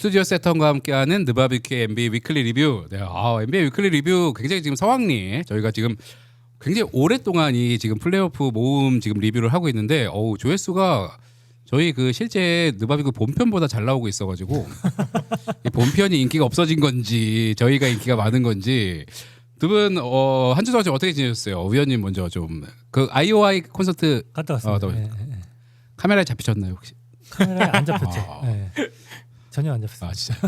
스튜디오 세턴과 함께하는 느바비큐 NBA 위클리 리뷰. 네, NBA 위클리 리뷰 굉장히 지금 성황리에 저희가 지금 굉장히 오랫동안 이 지금 플레이오프 모음 지금 리뷰를 하고 있는데 조회수가 저희 그 실제 느바비큐 본편보다 잘 나오고 있어가지고 이 본편이 인기가 없어진 건지 저희가 인기가 많은 건지 두 분 한 주 동안 좀 어떻게 지내셨어요? 위원님 먼저 좀 그 IOI 콘서트 갔다 왔습니다. 카메라에 잡히셨나요 혹시? 카메라에 안 잡혔죠. 전혀 안 잡혔어요. 진짜.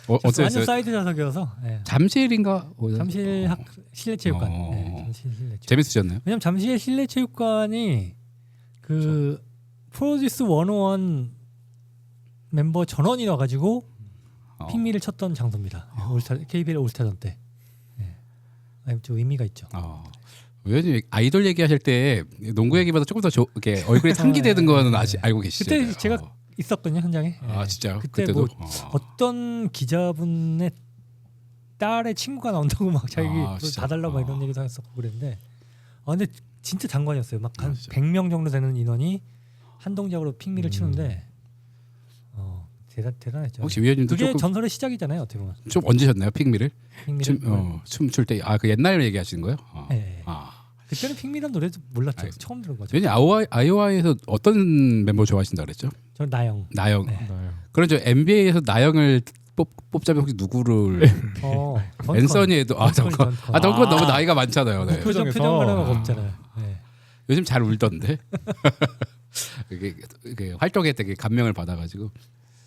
완전 어땠어요? 사이드 좌석이어서. 잠실인가? 잠실 실내체육관. 잠실 실내체육관. 재밌으셨나요? 왜냐면 잠실 실내체육관이 그 프로듀스 101 멤버 전원이 와가지고 핑미를 쳤던 장소입니다. KBL 올스타전 때. 좀 의미가 있죠. 위원님 아이돌 얘기하실 때 농구 얘기보다 조금 더 이렇게 얼굴에 상기되는 거는 아직 알고 계시죠? 그때 제가 있었거든요 현장에. 진짜요? 그때 그때도? 뭐 어떤 기자분의 딸의 친구가 나온다고 막 자기 봐달라고 이런 얘기도 했었고 그랬는데 근데 진짜 장관이었어요. 막 한 100명 정도 되는 인원이 한 동작으로 핑미를 치는데 대단했죠. 혹시 위원님도 그게 조금 전설의 시작이잖아요. 어떻게 보면. 좀 얹으셨나요 핑미를? 핑미를 춤출 때 그 옛날 얘기하시는 거예요? 네. 그때는 핑미란 노래도 몰랐죠. 알겠습니다. 처음 들은 거죠. 위원님 아이오아이에서 어떤 member 좋아하신다 그랬죠? 저는 나영. 나영. 네. 그럼 저 NBA에서 나영을 뽑자면 혹시 누구를? 앤서니에도 잠깐. 덩컨 너무 나이가 많잖아요. 네. 표정 하나가 없잖아요. 네. 요즘 잘 울던데. 이게 활동에 되게 감명을 받아가지고.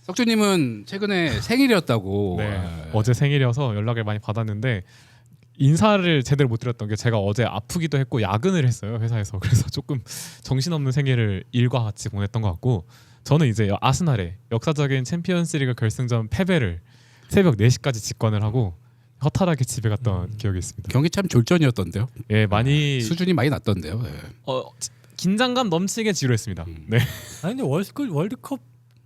석주님은 최근에 생일이었다고. 네. 어제 생일이어서 연락을 많이 받았는데 인사를 제대로 못 드렸던 게 제가 어제 아프기도 했고 야근을 했어요 회사에서. 그래서 조금 정신없는 생일을 일과 같이 보냈던 것 같고 저는 이제 아스날의 역사적인 챔피언스리그 결승전 패배를 새벽 4시까지 직관을 하고 허탈하게 집에 갔던 기억이 있습니다. 경기 참 졸전이었던데요. 예, 많이 수준이 많이 낮던데요. 네. 긴장감 넘치게 지루했습니다. 네. 근데 월드컵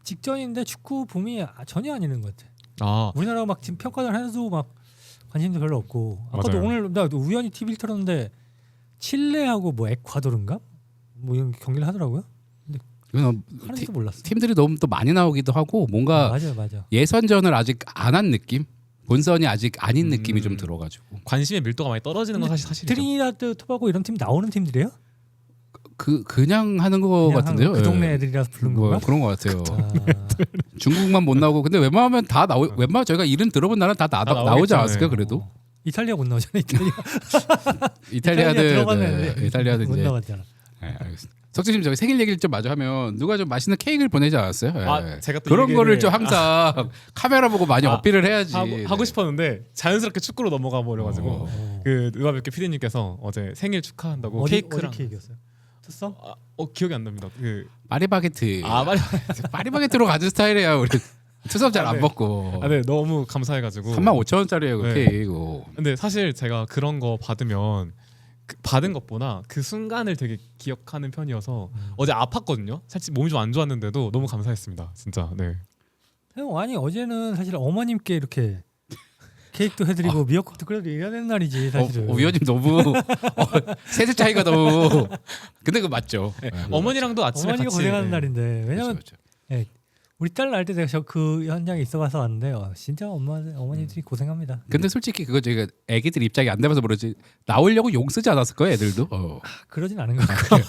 직전인데 축구 붐이 전혀 안 있는 것 같아. 우리나라가 막 지금 평가를 해도 막 관심도 별로 없고. 아까도 맞아요. 오늘 나 우연히 TV를 틀었는데 칠레하고 뭐 에콰도르인가 뭐 이런 경기를 하더라고요. 이건 하는지도 몰랐어. 팀들이 너무 또 많이 나오기도 하고 뭔가 맞아. 예선전을 아직 안 한 느낌, 본선이 아직 아닌 느낌이 좀 들어가지고 관심의 밀도가 많이 떨어지는 건 사실이죠. 트리니다드 토바고 이런 팀 나오는 팀들이에요? 그냥 하는 거 같은데요. 그 동네 애들이라서 부른 건가? 그런 거 같아요. 중국만 못 나오고 근데 웬만하면 다 웬만 저희가 이름 들어본 나라는 다 나오지 않았을까 그래도. 이탈리아 못 나오잖아. 이탈리아는 못 이제. 나왔잖아. 네, 알겠습니다. 석주님 저희 생일 얘기를 좀 마저 하면 누가 좀 맛있는 케이크를 보내지 않았어요? 네. 제가 또 그런 거를 좀 항상 카메라 보고 많이 어필을 해야지. 하고 싶었는데 자연스럽게 축구로 넘어가 버려가지고 그 느바비큐 PD님께서 어제 생일 축하한다고 케이크랑 어디 케이크였어요? 쳤어? 기억이 안 납니다. 그 파리바게트. 파리바게트. 가는 스타일이야 우리. 투섭 잘 안 먹고. 네, 너무 감사해가지고 35,000원짜리예요 그 케이크. 근데 사실 제가 그런 거 받으면 받은 것보다 그 순간을 되게 기억하는 편이어서 어제 아팠거든요. 사실 몸이 좀 안 좋았는데도 너무 감사했습니다. 진짜. 네. 아니 어제는 사실 어머님께 이렇게 케이크도 해드리고 미역국도 끓여드려야 되는 날이지 사실은. 위원님 너무 세대 차이가 너무. 근데 그거 맞죠. 네. 어머니랑도 아침에 어머니가 같이 고생하는 날인데 왜냐면 그렇죠. 우리 딸 날 때 제가 그 현장에 있어봐서 왔는데 진짜 어머니들이 고생합니다. 근데 솔직히 그거 저희가 애기들 입장이 안 돼봐서 그러지 나오려고 용 쓰지 않았을 거예요 애들도. 그러진 않은 것 같아요.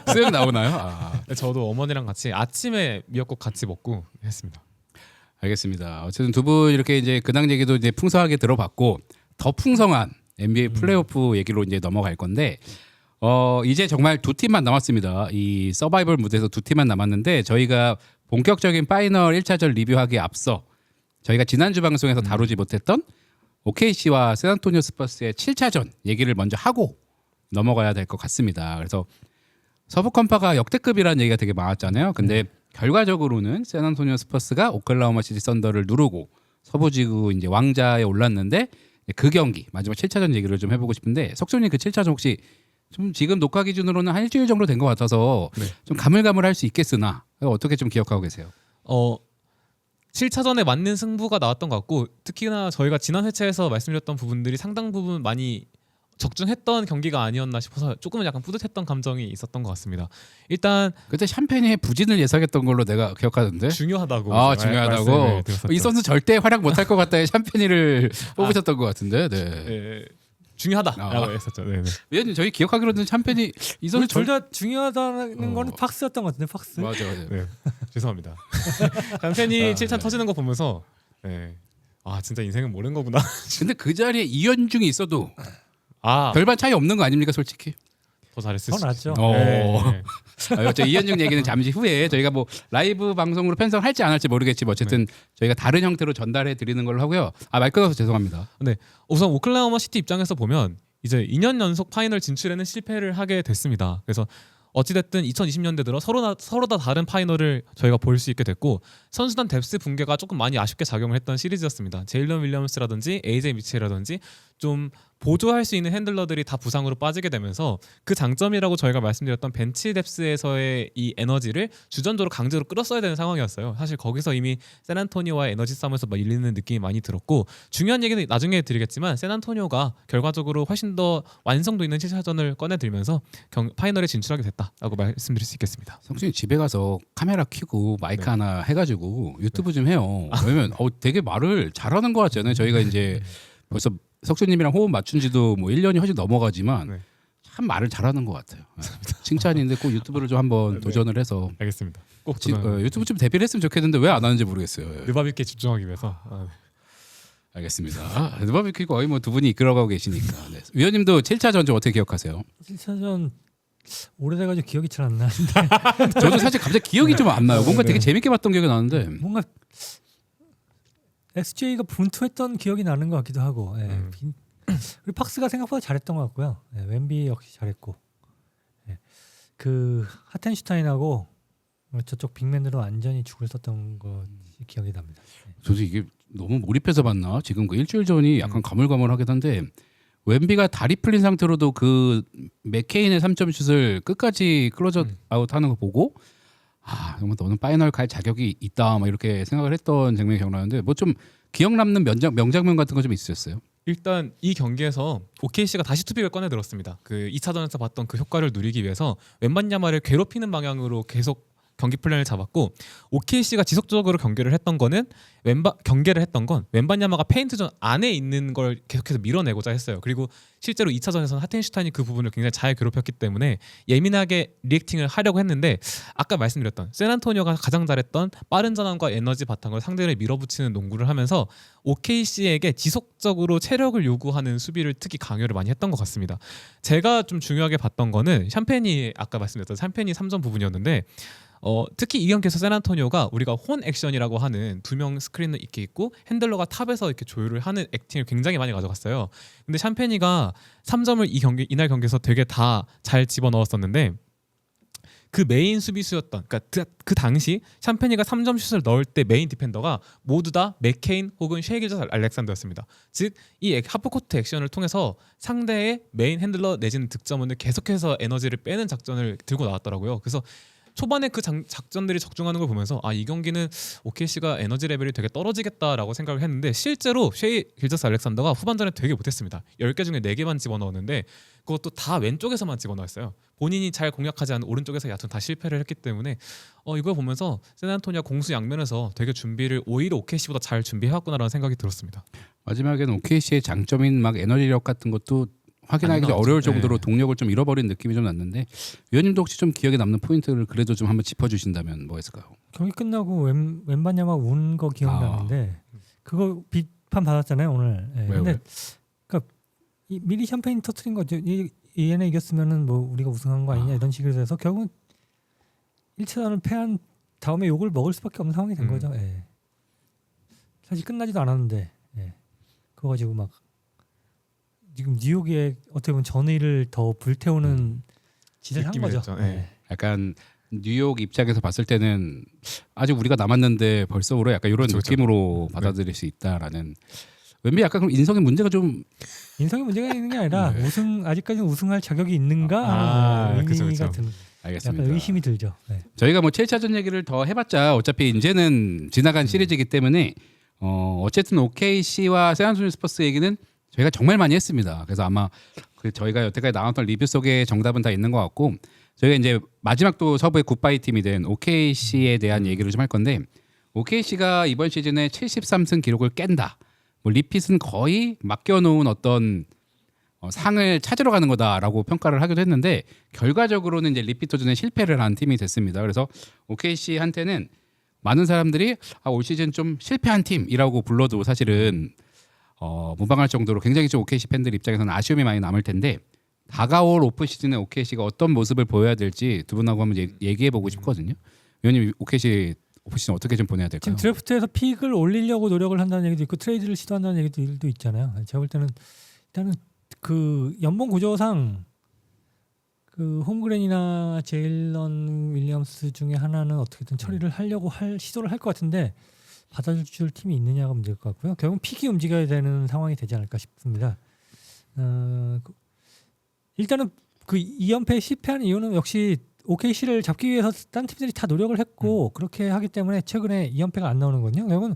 쓱 나오나요? 저도 어머니랑 같이 아침에 미역국 같이 먹고 했습니다. 알겠습니다. 어쨌든 두 분 이렇게 이제 근황 얘기도 이제 풍성하게 들어봤고 더 풍성한 NBA 플레이오프 얘기로 이제 넘어갈 건데 이제 정말 두 팀만 남았습니다. 이 서바이벌 무대에서 두 팀만 남았는데 저희가 본격적인 파이널 1차전 리뷰하기에 앞서 저희가 지난주 방송에서 다루지 못했던 OKC와 샌안토니오 스퍼스의 7차전 얘기를 먼저 하고 넘어가야 될 것 같습니다. 그래서 서부 컴파가 역대급이라는 얘기가 되게 많았잖아요. 근데 결과적으로는 샌안토니오 스퍼스가 오클라호마 시티 썬더를 누르고 서부지구 이제 왕자에 올랐는데 그 경기 마지막 7차전 얘기를 좀 해보고 싶은데 석준이 그 7차전 혹시 좀 지금 녹화 기준으로는 한 일주일 정도 된 것 같아서 좀 가물가물할 수 있겠으나 어떻게 좀 기억하고 계세요? 7차전에 맞는 승부가 나왔던 것 같고 특히나 저희가 지난 회차에서 말씀드렸던 부분들이 상당 부분 많이 적중했던 경기가 아니었나 싶어서 조금은 약간 뿌듯했던 감정이 있었던 것 같습니다. 일단 그때 샴페인의 부진을 예상했던 걸로 내가 기억하는데. 중요하다고 중요하다고. 말씀을 드렸었죠. 이 선수 절대 활약 못할 것 같다. 샴페인을 뽑으셨던 것 같은데. 네. 예, 중요하다라고 했었죠. 네. 위원님 저희 기억하기로는 샴페인이 이 선수 둘다 중요하다는 거는 팍스였던 것 같은데 팍스. 맞아. 네. 죄송합니다. 샴페인이 7차 터지는 거 보면서 아 진짜 인생은 모르는 거구나. 근데 그 자리에 이현중이 있어도 아, 별반 차이 없는 거 아닙니까, 솔직히? 더 잘했을 더 수 낫죠. 있죠. 네. 저 이현중 얘기는 잠시 후에 저희가 뭐 라이브 방송으로 편성할지 안 할지 모르겠지만 어쨌든 저희가 다른 형태로 전달해 드리는 걸로 하고요. 말 끊어서 죄송합니다. 네. 우선 오클라호마 시티 입장에서 보면 이제 2년 연속 파이널 진출에는 실패를 하게 됐습니다. 그래서 어찌됐든 2020년대 들어 서로 다 다른 파이널을 저희가 볼 수 있게 됐고 선수단 뎁스 붕괴가 조금 많이 아쉽게 작용을 했던 시리즈였습니다. 제일런 윌리엄스라든지 AJ 미첼이라든지 좀 보조할 수 있는 핸들러들이 다 부상으로 빠지게 되면서 그 장점이라고 저희가 말씀드렸던 벤치 뎁스에서의 이 에너지를 주전적으로 강제로 끌었어야 되는 상황이었어요. 사실 거기서 이미 샌안토니오와의 에너지 싸움에서 막 밀리는 느낌이 많이 들었고 중요한 얘기는 나중에 드리겠지만 샌안토니오가 결과적으로 훨씬 더 완성도 있는 7차전을 꺼내들면서 파이널에 진출하게 됐다라고 말씀드릴 수 있겠습니다. 성준이 집에 가서 카메라 켜고 마이크 하나 해가지고 유튜브 좀 해요. 왜냐면 되게 말을 잘하는 것 같잖아요. 저희가 이제 벌써 석수님이랑 호흡 맞춘 지도 뭐 1년이 훨씬 넘어가지만 참 말을 잘하는 것 같아요. 칭찬인데 꼭 유튜브를 좀 한번 도전을 해서 알겠습니다. 꼭 유튜브 좀 데뷔를 했으면 좋겠는데 왜 안 하는지 모르겠어요. 느바비께 집중하기 위해서. 알겠습니다. 느바비큐 거의 뭐 두 분이 이끌어가고 계시니까. 네. 위원님도 7차전 좀 어떻게 기억하세요? 7차전 오래돼가지고 기억이 잘 안 나는데 저도 사실 갑자기 기억이 좀 안 나요. 뭔가 되게 재밌게 봤던 기억이 나는데 뭔가 XJ가 분투했던 기억이 나는 것 같기도 하고 그리고 팍스가 생각보다 잘했던 것 같고요. 웬비 역시 잘했고 그 하텐슈타인하고 저쪽 빅맨으로 완전히 죽을 썼던 것이 기억이 납니다. 저도 이게 너무 몰입해서 봤나? 지금 그 일주일 전이 약간 가물가물하긴 한데 웬비가 다리 풀린 상태로도 그 맥케인의 3점 슛을 끝까지 클로즈 아웃하는 거 보고 정말 너는 파이널 갈 자격이 있다 막 이렇게 생각을 했던 장면이 기억나는데 뭐 좀 기억 남는 명장면 같은 거 좀 있으셨어요? 일단 이 경기에서 OKC가 다시 투빅을 꺼내 들었습니다. 그 2차전에서 봤던 그 효과를 누리기 위해서 웬반야마를 괴롭히는 방향으로 계속 경기 플랜을 잡았고 OKC가 지속적으로 경계를 했던 건 웬반야마가 페인트존 안에 있는 걸 계속해서 밀어내고자 했어요. 그리고 실제로 2차전에서는 하텐슈타인이 그 부분을 굉장히 잘 괴롭혔기 때문에 예민하게 리액팅을 하려고 했는데 아까 말씀드렸던 샌안토니오가 가장 잘했던 빠른 전환과 에너지 바탕으로 상대를 밀어붙이는 농구를 하면서 OKC에게 지속적으로 체력을 요구하는 수비를 특히 강요를 많이 했던 것 같습니다. 제가 좀 중요하게 봤던 거는 샴페인이 아까 말씀드렸던 샴페인이 3점 부분이었는데 특히 이 경기에서 샌안토니오가 우리가 혼 액션이라고 하는 2명 스크린을 이렇게 있고 핸들러가 탑에서 이렇게 조율을 하는 액팅을 굉장히 많이 가져갔어요. 근데 샴페니가 3점을 이날 경기에서 되게 다 잘 집어넣었었는데 그 메인 수비수였던 그러니까 그 당시 샴페니가 3점 슛을 넣을 때 메인 디펜더가 모두 다 맥케인 혹은 쉐이 길저스 알렉산더였습니다. 즉 이 하프코트 액션을 통해서 상대의 메인 핸들러 내지는 득점원을 계속해서 에너지를 빼는 작전을 들고 나왔더라고요. 그래서 초반에 그 작전들이 적중하는 걸 보면서 이 경기는 OKC가 에너지 레벨이 되게 떨어지겠다라고 생각을 했는데 실제로 쉐이 길저스 알렉산더가 후반전에 되게 못했습니다. 10개 중에 4개만 집어넣었는데 그것도 다 왼쪽에서만 집어넣었어요. 본인이 잘 공략하지 않은 오른쪽에서 여하튼 다 실패를 했기 때문에 이걸 보면서 샌안토니오 공수 양면에서 되게 준비를 오히려 OKC보다 잘 준비해왔구나라는 생각이 들었습니다. 마지막에는 OKC의 장점인 막 에너지력 같은 것도 확인하기 좀 어려울 정도로 동력을 좀 잃어버린 느낌이 좀 났는데 위원님도 혹시 좀 기억에 남는 포인트를 그래도 좀 한번 짚어주신다면 뭐 있을까요? 경기 끝나고 웬반야마 운 거 기억나는데 그거 비판 받았잖아요 오늘. 근데 그러니까 미리 샴페인 터트린 거죠. 얘네 이겼으면은 뭐 우리가 우승한 거 아니냐 이런 식으로 해서 결국 1차전을 패한 다음에 욕을 먹을 수밖에 없는 상황이 된 거죠. 사실 끝나지도 않았는데 그거 가지고 막 지금 뉴욕에 어떻게 보면 전의를 더 불태우는 짓을 한 거죠. 약간 뉴욕 입장에서 봤을 때는 아직 우리가 남았는데 벌써 울어 약간 이런 느낌으로 받아들일 수 있다라는. 웬비 약간 그럼 인성의 문제가 좀 인성의 문제가 있는 게 아니라 아직까지는 우승할 자격이 있는가 의미가 드는. 알겠습니다. 약간 의심이 들죠. 저희가 뭐 7차전 얘기를 더 해봤자 어차피 이제는 지나간 시리즈이기 때문에 어쨌든 OKC와 샌안토니오 스퍼스 얘기는 저희가 정말 많이 했습니다. 그래서 아마 그 저희가 여태까지 나왔던 리뷰 속에 정답은 다 있는 것 같고 저희가 이제 마지막 또 서부의 굿바이 팀이 된 OKC에 대한 얘기를 좀 할 건데 OKC가 이번 시즌에 73승 기록을 깬다. 뭐 리핏은 거의 맡겨놓은 어떤 상을 찾으러 가는 거다라고 평가를 하기도 했는데 결과적으로는 이제 리핏 도전에 실패를 한 팀이 됐습니다. 그래서 OKC한테는 많은 사람들이 올 시즌 좀 실패한 팀이라고 불러도 사실은 무방할 정도로 굉장히 좀 OKC 팬들 입장에서는 아쉬움이 많이 남을 텐데 다가올 오프 시즌에 OKC가 어떤 모습을 보여야 될지 두 분하고 한번 얘기해 보고 싶거든요. 위원님 OKC 오프 시즌 어떻게 좀 보내야 될까요? 지금 드래프트에서 픽을 올리려고 노력을 한다는 얘기도 있고 트레이드를 시도한다는 얘기도 있잖아요. 제가 볼 때는 일단은 그 연봉 구조상 그 홈그랜이나 제일런 윌리엄스 중에 하나는 어떻게든 처리를 하려고 시도를 할 것 같은데 받아줄 팀이 있느냐가 문제일 것 같고요. 결국 픽이 움직여야 되는 상황이 되지 않을까 싶습니다. 일단은 그 2연패에 실패한 이유는 역시 OKC를 잡기 위해서 딴 팀들이 다 노력을 했고 그렇게 하기 때문에 최근에 2연패가 안 나오는 거거든요. 결국은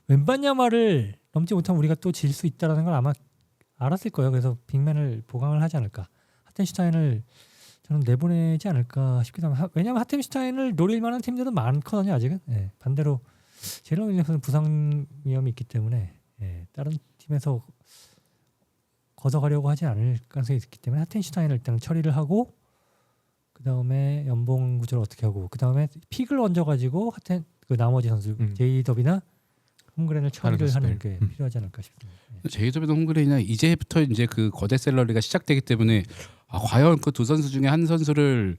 웬반야마를 넘지 못하면 우리가 또 질 수 있다는 걸 아마 알았을 거예요. 그래서 빅맨을 보강을 하지 않을까. 하텐슈타인을 저는 내보내지 않을까 싶기도 합니다. 왜냐하면 하텐슈타인을 노릴 만한 팀들은 많거든요. 아직은. 예, 반대로 제일런 윌리엄스는 부상 위험이 있기 때문에 다른 팀에서 걷어가려고 하지 않을 가능성이 있기 때문에 하텐슈타인을 일단 처리를 하고 그 다음에 연봉 구조를 어떻게 하고 그 다음에 픽을 얹어가지고 그 나머지 선수 제이더비나 홈그랜을 처리를 하는 게 필요하지 않을까 싶습니다. 제이더비나 홈그랜이나 이제부터 이제 그 거대 샐러리가 시작되기 때문에 과연 그 두 선수 중에 한 선수를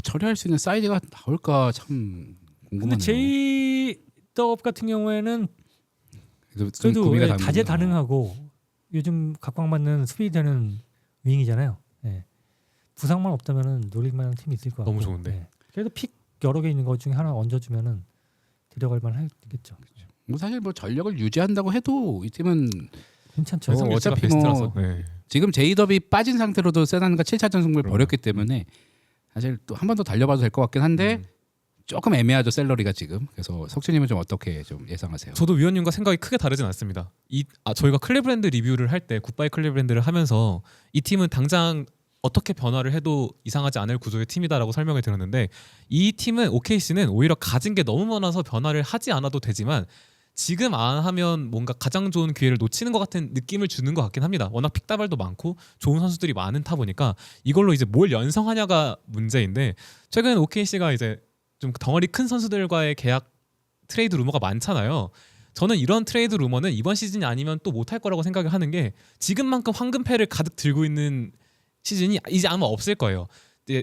처리할 수 있는 사이즈가 나올까 참 궁금하네요. 근데 제이더브 같은 경우에는 그래도 그래도 다재다능하고 요즘 각광받는 수비되는 윙이잖아요. 예. 부상만 없다면은 노릴 만한 팀이 있을 것 같고. 너무 좋은데. 예. 그래도 픽 여러 개 있는 것 중에 하나 얹어주면은 들어갈 만하겠죠. 뭐 사실 뭐 전력을 유지한다고 해도 이 팀은 괜찮죠. 어차피 베스트라서. 뭐 지금 제이더비 빠진 상태로도 세난과 7차전 승부를 벌였기 때문에 사실 또 한 번 더 달려봐도 될 것 같긴 한데 조금 애매하죠 샐러리가 지금. 그래서 석준님은 좀 어떻게 좀 예상하세요? 저도 위원님과 생각이 크게 다르진 않습니다. 저희가 클리브랜드 리뷰를 할 때 굿바이 클리브랜드를 하면서 이 팀은 당장 어떻게 변화를 해도 이상하지 않을 구조의 팀이다라고 설명을 드렸는데 이 팀은 OKC는 오히려 가진 게 너무 많아서 변화를 하지 않아도 되지만 지금 안 하면 뭔가 가장 좋은 기회를 놓치는 것 같은 느낌을 주는 것 같긴 합니다. 워낙 픽다발도 많고 좋은 선수들이 많은 타 보니까 이걸로 이제 뭘 연성하냐가 문제인데 최근 OKC가 이제 좀 덩어리 큰 선수들과의 계약 트레이드 루머가 많잖아요. 저는 이런 트레이드 루머는 이번 시즌이 아니면 또 못할 거라고 생각을 하는 게 지금만큼 황금패를 가득 들고 있는 시즌이 이제 아마 없을 거예요.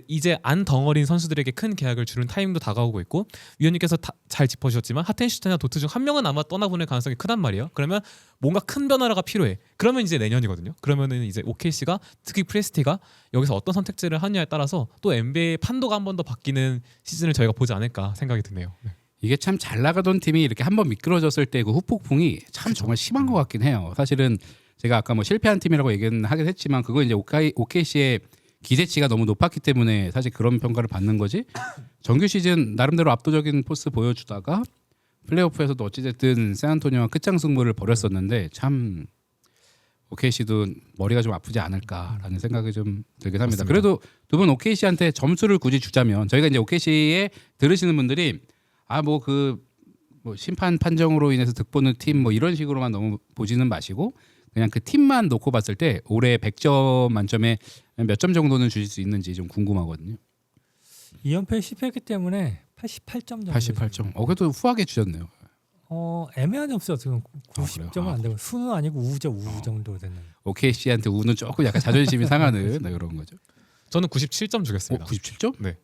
이제 안 덩어린 선수들에게 큰 계약을 주는 타이밍도 다가오고 있고 위원님께서 잘 짚어주셨지만 하텐슈타인이나 도트 중 한 명은 아마 떠나보낼 가능성이 크단 말이에요. 그러면 뭔가 큰 변화가 필요해. 그러면 이제 내년이거든요. 그러면은 이제 OKC가 특히 프레스티가 여기서 어떤 선택지를 하느냐에 따라서 또 NBA의 판도가 한 번 더 바뀌는 시즌을 저희가 보지 않을까 생각이 드네요. 이게 참 잘 나가던 팀이 이렇게 한번 미끄러졌을 때 그 후폭풍이 참 정말 심한 것 같긴 해요. 사실은 제가 아까 뭐 실패한 팀이라고 얘기는 하긴 했지만 그거 이제 OKC의 기대치가 너무 높았기 때문에 사실 그런 평가를 받는 거지. 정규 시즌 나름대로 압도적인 포스 보여주다가 플레이오프에서도 어찌됐든 샌안토니오와 끝장 승부를 벌였었는데 참 OKC도 머리가 좀 아프지 않을까라는 생각이 좀 들긴 합니다. 맞습니다. 그래도 두 분 OKC한테 점수를 굳이 주자면 저희가 이제 OKC에 들으시는 분들이 뭐 심판 판정으로 인해서 득보는 팀 뭐 이런 식으로만 너무 보지는 마시고 그냥 그 팀만 놓고 봤을 때 올해 100점 만점에 몇 점 정도는 주실 수 있는지 좀 궁금하거든요. 2연패에 실패했기 때문에 88점 정도. 88점. 그래도 후하게 주셨네요. 애매한 점수요. 지금 90점은 그래요? 안 되고 수는 아니고 우죠. 우 정도 되는. OKC한테 우는 조금 약간 자존심이 상하는 그런 거죠. 저는 97점 주겠습니다. 97점? 네.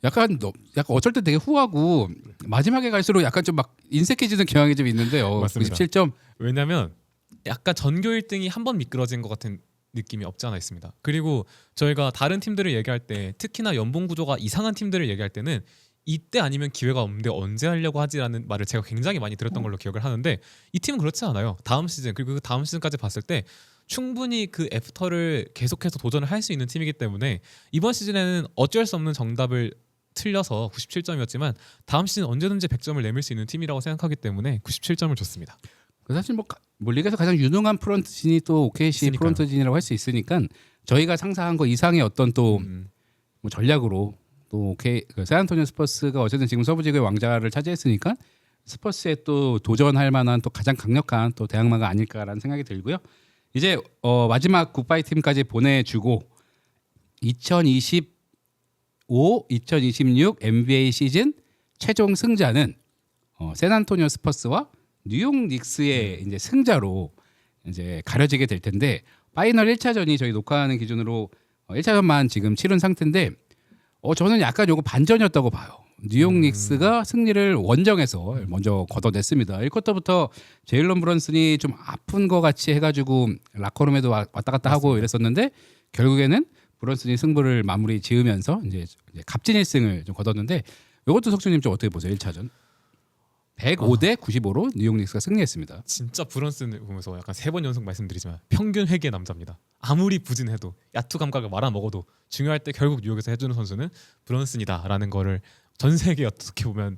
약간 어쩔 때 되게 후하고 마지막에 갈수록 약간 좀 막 인색해지는 경향이 좀 있는데요. 맞습니다. 97점. 왜냐하면 약간 전교 1등이 한 번 미끄러진 것 같은 느낌이 없지 않아 있습니다. 그리고 저희가 다른 팀들을 얘기할 때 특히나 연봉 구조가 이상한 팀들을 얘기할 때는 이때 아니면 기회가 없는데 언제 하려고 하지라는 말을 제가 굉장히 많이 들었던 걸로 기억을 하는데 이 팀은 그렇지 않아요. 다음 시즌 그리고 그 다음 시즌까지 봤을 때 충분히 그 애프터를 계속해서 도전을 할 수 있는 팀이기 때문에 이번 시즌에는 어쩔 수 없는 정답을 틀려서 97점이었지만 다음 시즌 언제든지 100점을 내밀 수 있는 팀이라고 생각하기 때문에 97점을 줬습니다. 사실 뭐 뭐 리그에서 가장 유능한 프런트진이 또 OKC 있으니까요. 프런트진이라고 할 수 있으니까 저희가 상상한 거 이상의 어떤 또 뭐 전략으로 또 그 샌안토니오 스퍼스가 어쨌든 지금 서부지구의 왕자를 차지했으니까 스퍼스에 또 도전할 만한 또 가장 강력한 또 대항마가 아닐까라는 생각이 들고요. 이제 마지막 굿바이 팀까지 보내주고 2025-2026 NBA 시즌 최종 승자는 샌안토니오 스퍼스와 뉴욕 닉스의 이제 승자로 이제 가려지게 될 텐데 파이널 1차전이 저희 녹화하는 기준으로 1차전만 지금 치른 상태인데 저는 약간 요거 반전이었다고 봐요. 뉴욕 닉스가 승리를 원정에서 먼저 걷어냈습니다. 1쿼터부터 제일런 브런슨이 좀 아픈 것 같이 해가지고 라커룸에도 왔다 갔다 하고 이랬었는데 결국에는 브런슨이 승부를 마무리 지으면서 이제 값진 1승을 좀 거뒀는데 이것도 석준님 좀 어떻게 보세요? 1차전 105대 95로 뉴욕 닉스가 승리했습니다. 진짜 브런슨을 보면서 약간 3번 연속 말씀드리지만 평균 회계 남자입니다. 아무리 부진해도 야투 감각을 말아먹어도 중요할 때 결국 뉴욕에서 해주는 선수는 브런슨이다라는 거를 전 세계 어떻게 보면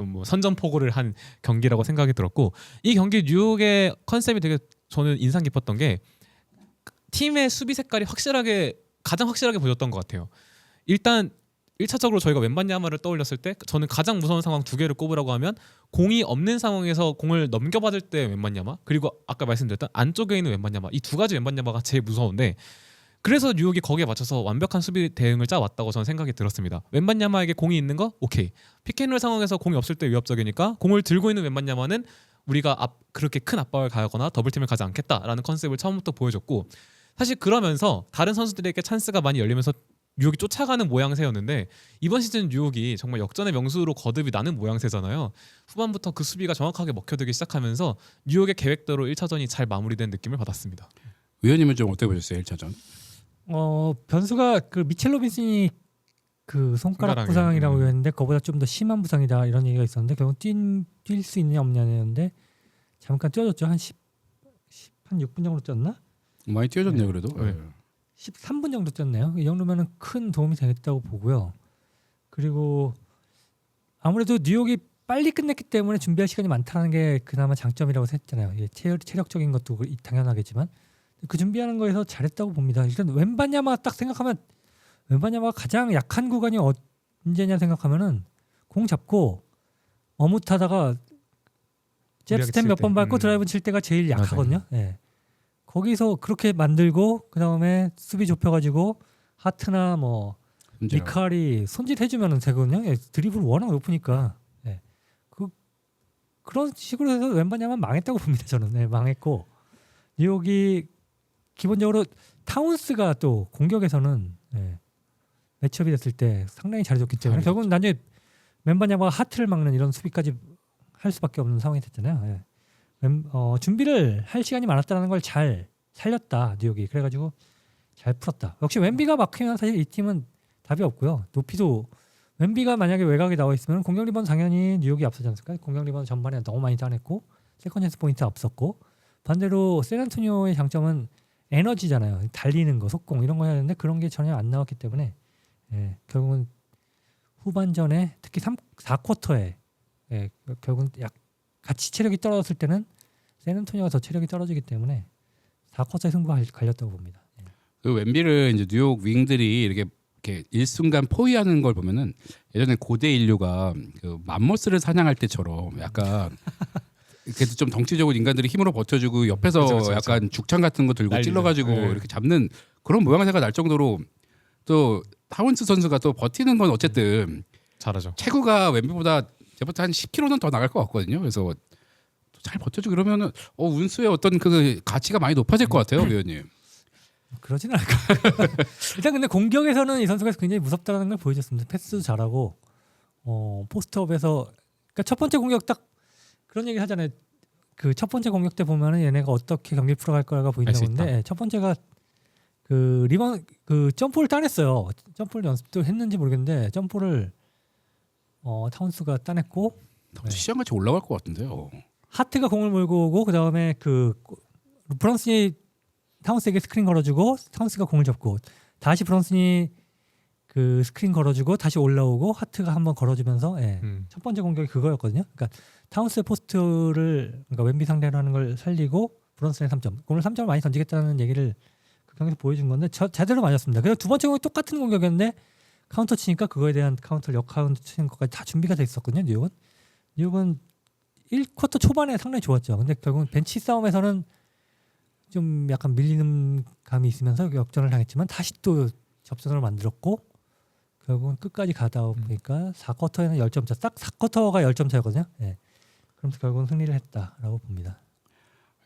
뭐 선전포고를 한 경기라고 생각이 들었고 이 경기 뉴욕의 컨셉이 되게 저는 인상 깊었던 게 팀의 수비 색깔이 가장 확실하게 보였던 것 같아요. 일단 1차적으로 저희가 웬반야마를 떠올렸을 때 저는 가장 무서운 상황 2개를 꼽으라고 하면 공이 없는 상황에서 공을 넘겨받을 때 웬반야마 그리고 아까 말씀드렸던 안쪽에 있는 웬반야마 이 두 가지 웬반야마가 제일 무서운데 그래서 뉴욕이 거기에 맞춰서 완벽한 수비 대응을 짜왔다고 저는 생각이 들었습니다. 웬반야마에게 공이 있는 거 오케이. 피켓롤 상황에서 공이 없을 때 위협적이니까 공을 들고 있는 웬반야마는 우리가 그렇게 큰 압박을 가하거나 더블팀을 가지 않겠다라는 컨셉을 처음부터 보여줬고 사실 그러면서 다른 선수들에게 찬스가 많이 열리면서 뉴욕이 쫓아가는 모양새였는데 이번 시즌 뉴욕이 정말 역전의 명수로 거듭이 나는 모양새잖아요. 후반부터 그 수비가 정확하게 먹혀들기 시작하면서 뉴욕의 계획대로 1차전이 잘 마무리된 느낌을 받았습니다. 위원님은 좀 어떻게 보셨어요? 1차전? 변수가 그 미첼 로빈슨이 그 손가락 부상이라고 했는데 그거보다 좀 더 심한 부상이다 이런 얘기가 있었는데 결국 뛸 수 있느냐 없냐였는데 잠깐 뛰어졌죠. 한 6분 정도 뛰었나? 많이 뛰어졌네요. 네. 그래도. 네. 13분 정도 뛰었네요. 이 정도면은 큰 도움이 되겠다고 보고요. 그리고 아무래도 뉴욕이 빨리 끝냈기 때문에 준비할 시간이 많다는 게 그나마 장점이라고 했잖아요. 체력적인 것도 당연하겠지만 그 준비하는 거에서 잘했다고 봅니다. 일단 웬바냐마 딱 생각하면 웬바냐마가 가장 약한 구간이 언제냐 생각하면은 공 잡고 어뭇하다가 잽스텝 몇 번 밟고 드라이브 칠 때가 제일 약하거든요. 네. 거기서 그렇게 만들고 그 다음에 수비 좁혀가지고 하트나 뭐 미칼이 손질해주면은 되거든요. 예, 드리블 워낙 높으니까 그런 식으로 해서 웬바냐마 망했다고 봅니다. 저는 망했고 뉴욕이 기본적으로 타운스가 또 공격에서는 매치업이 됐을 때 상당히 잘해줬기 때문에 결국은 나중에 웬바냐마가 하트를 막는 이런 수비까지 할 수밖에 없는 상황이 됐잖아요. 준비를 할 시간이 많았다는 걸 잘 살렸다 뉴욕이. 그래가지고 잘 풀었다. 역시 웬비가 막히면 사실 이 팀은 답이 없고요. 높이도 웬비가 만약에 외곽에 나와 있으면 공격 리바운드 당연히 뉴욕이 앞서지 않습니까? 공격 리바운드 전반에 너무 많이 따냈고 세컨 찬스 포인트 앞섰고 반대로 샌안토니오의 장점은 에너지잖아요. 달리는 거, 속공 이런 거 해야 되는데 그런 게 전혀 안 나왔기 때문에 결국은 후반전에 특히 4쿼터에 결국은 같이 체력이 떨어졌을 때는 샌안토니오가 더 체력이 떨어지기 때문에 4쿼터에 승부가 갈렸다고 봅니다. 그 웬비를 이제 뉴욕 윙들이 이렇게 일순간 포위하는 걸 보면은 예전에 고대 인류가 그 맘모스를 사냥할 때처럼 약간 그래도 좀 덩치적으로 인간들이 힘으로 버텨주고 옆에서 그쵸. 약간 죽창 같은 거 들고 찔러가지고 이렇게 잡는 그런 모양새가 날 정도로 또 타운스 선수가 또 버티는 건 어쨌든 잘하죠. 체구가 웬비보다 제부터 한 10kg는 더 나갈 것 같거든요. 그래서 잘 버텨주고 그러면은 운수의 어떤 그 가치가 많이 높아질 것 같아요, 위원님. 그러지는 않을 거예요. 일단 근데 공격에서는 이 선수가 굉장히 무섭다는 걸 보여줬습니다. 패스도 잘하고 포스트업에서 그러니까 첫 번째 공격 딱 그런 얘기 하잖아요. 그 첫 번째 공격 때 보면은 얘네가 어떻게 경기를 풀어갈 거가 보인다고 하는데 첫 번째가 그 리바운드 그 점프를 따냈어요. 점프를 연습도 했는지 모르겠는데 점프를 타운스가 따냈고 시장같이 올라갈 것 같은데요. 하트가 공을 몰고 오고 그 다음에 그 브런슨이 타운스에게 스크린 걸어주고 타운스가 공을 잡고 다시 브런슨이 그 스크린 걸어주고 다시 올라오고 하트가 한번 걸어주면서 첫 번째 공격이 그거였거든요. 그러니까 타운스의 포스트를 그러니까 웬비 상대로 하는 걸 살리고 브런슨의 3점. 오늘 3점을 많이 던지겠다는 얘기를 그 경기에서 보여준 건데 제대로 맞았습니다. 그래서 두 번째 공격이 똑같은 공격이었는데 카운터 치니까 그거에 대한 카운터를 역카운터 치는 것까지 다 준비가 돼 있었거든요. 뉴욕은 1쿼터 초반에 상당히 좋았죠. 근데 결국은 벤치 싸움에서는 좀 약간 밀리는 감이 있으면서 역전을 당했지만 다시 또 접전을 만들었고 결국은 끝까지 가다 보니까 4쿼터에는 10점 차. 딱 4쿼터가 10점 차였거든요. 예. 그러면서 결국은 승리를 했다라고 봅니다.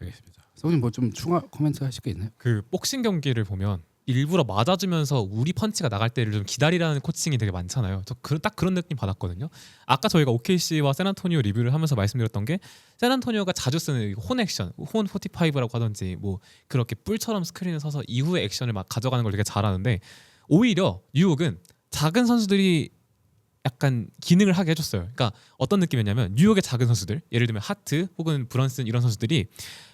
알겠습니다. 성님 뭐 좀 추가 코멘트 하실 게 있나요? 그 복싱 경기를 보면 일부러 맞아주면서 우리 펀치가 나갈 때를 좀 기다리라는 코칭이 되게 많잖아요. 딱 그런 느낌 받았거든요. 아까 저희가 OKC와 샌안토니오 리뷰를 하면서 말씀드렸던 게 샌안토니오가 자주 쓰는 혼 액션, 혼 45라고 하던지 뭐 그렇게 뿔처럼 스크린을 서서 이후의 액션을 막 가져가는 걸 되게 잘하는데 오히려 뉴욕은 작은 선수들이 약간 기능을 하게 해줬어요. 그러니까 어떤 느낌이었냐면 뉴욕의 작은 선수들, 예를 들면 하트 혹은 브런슨 이런 선수들이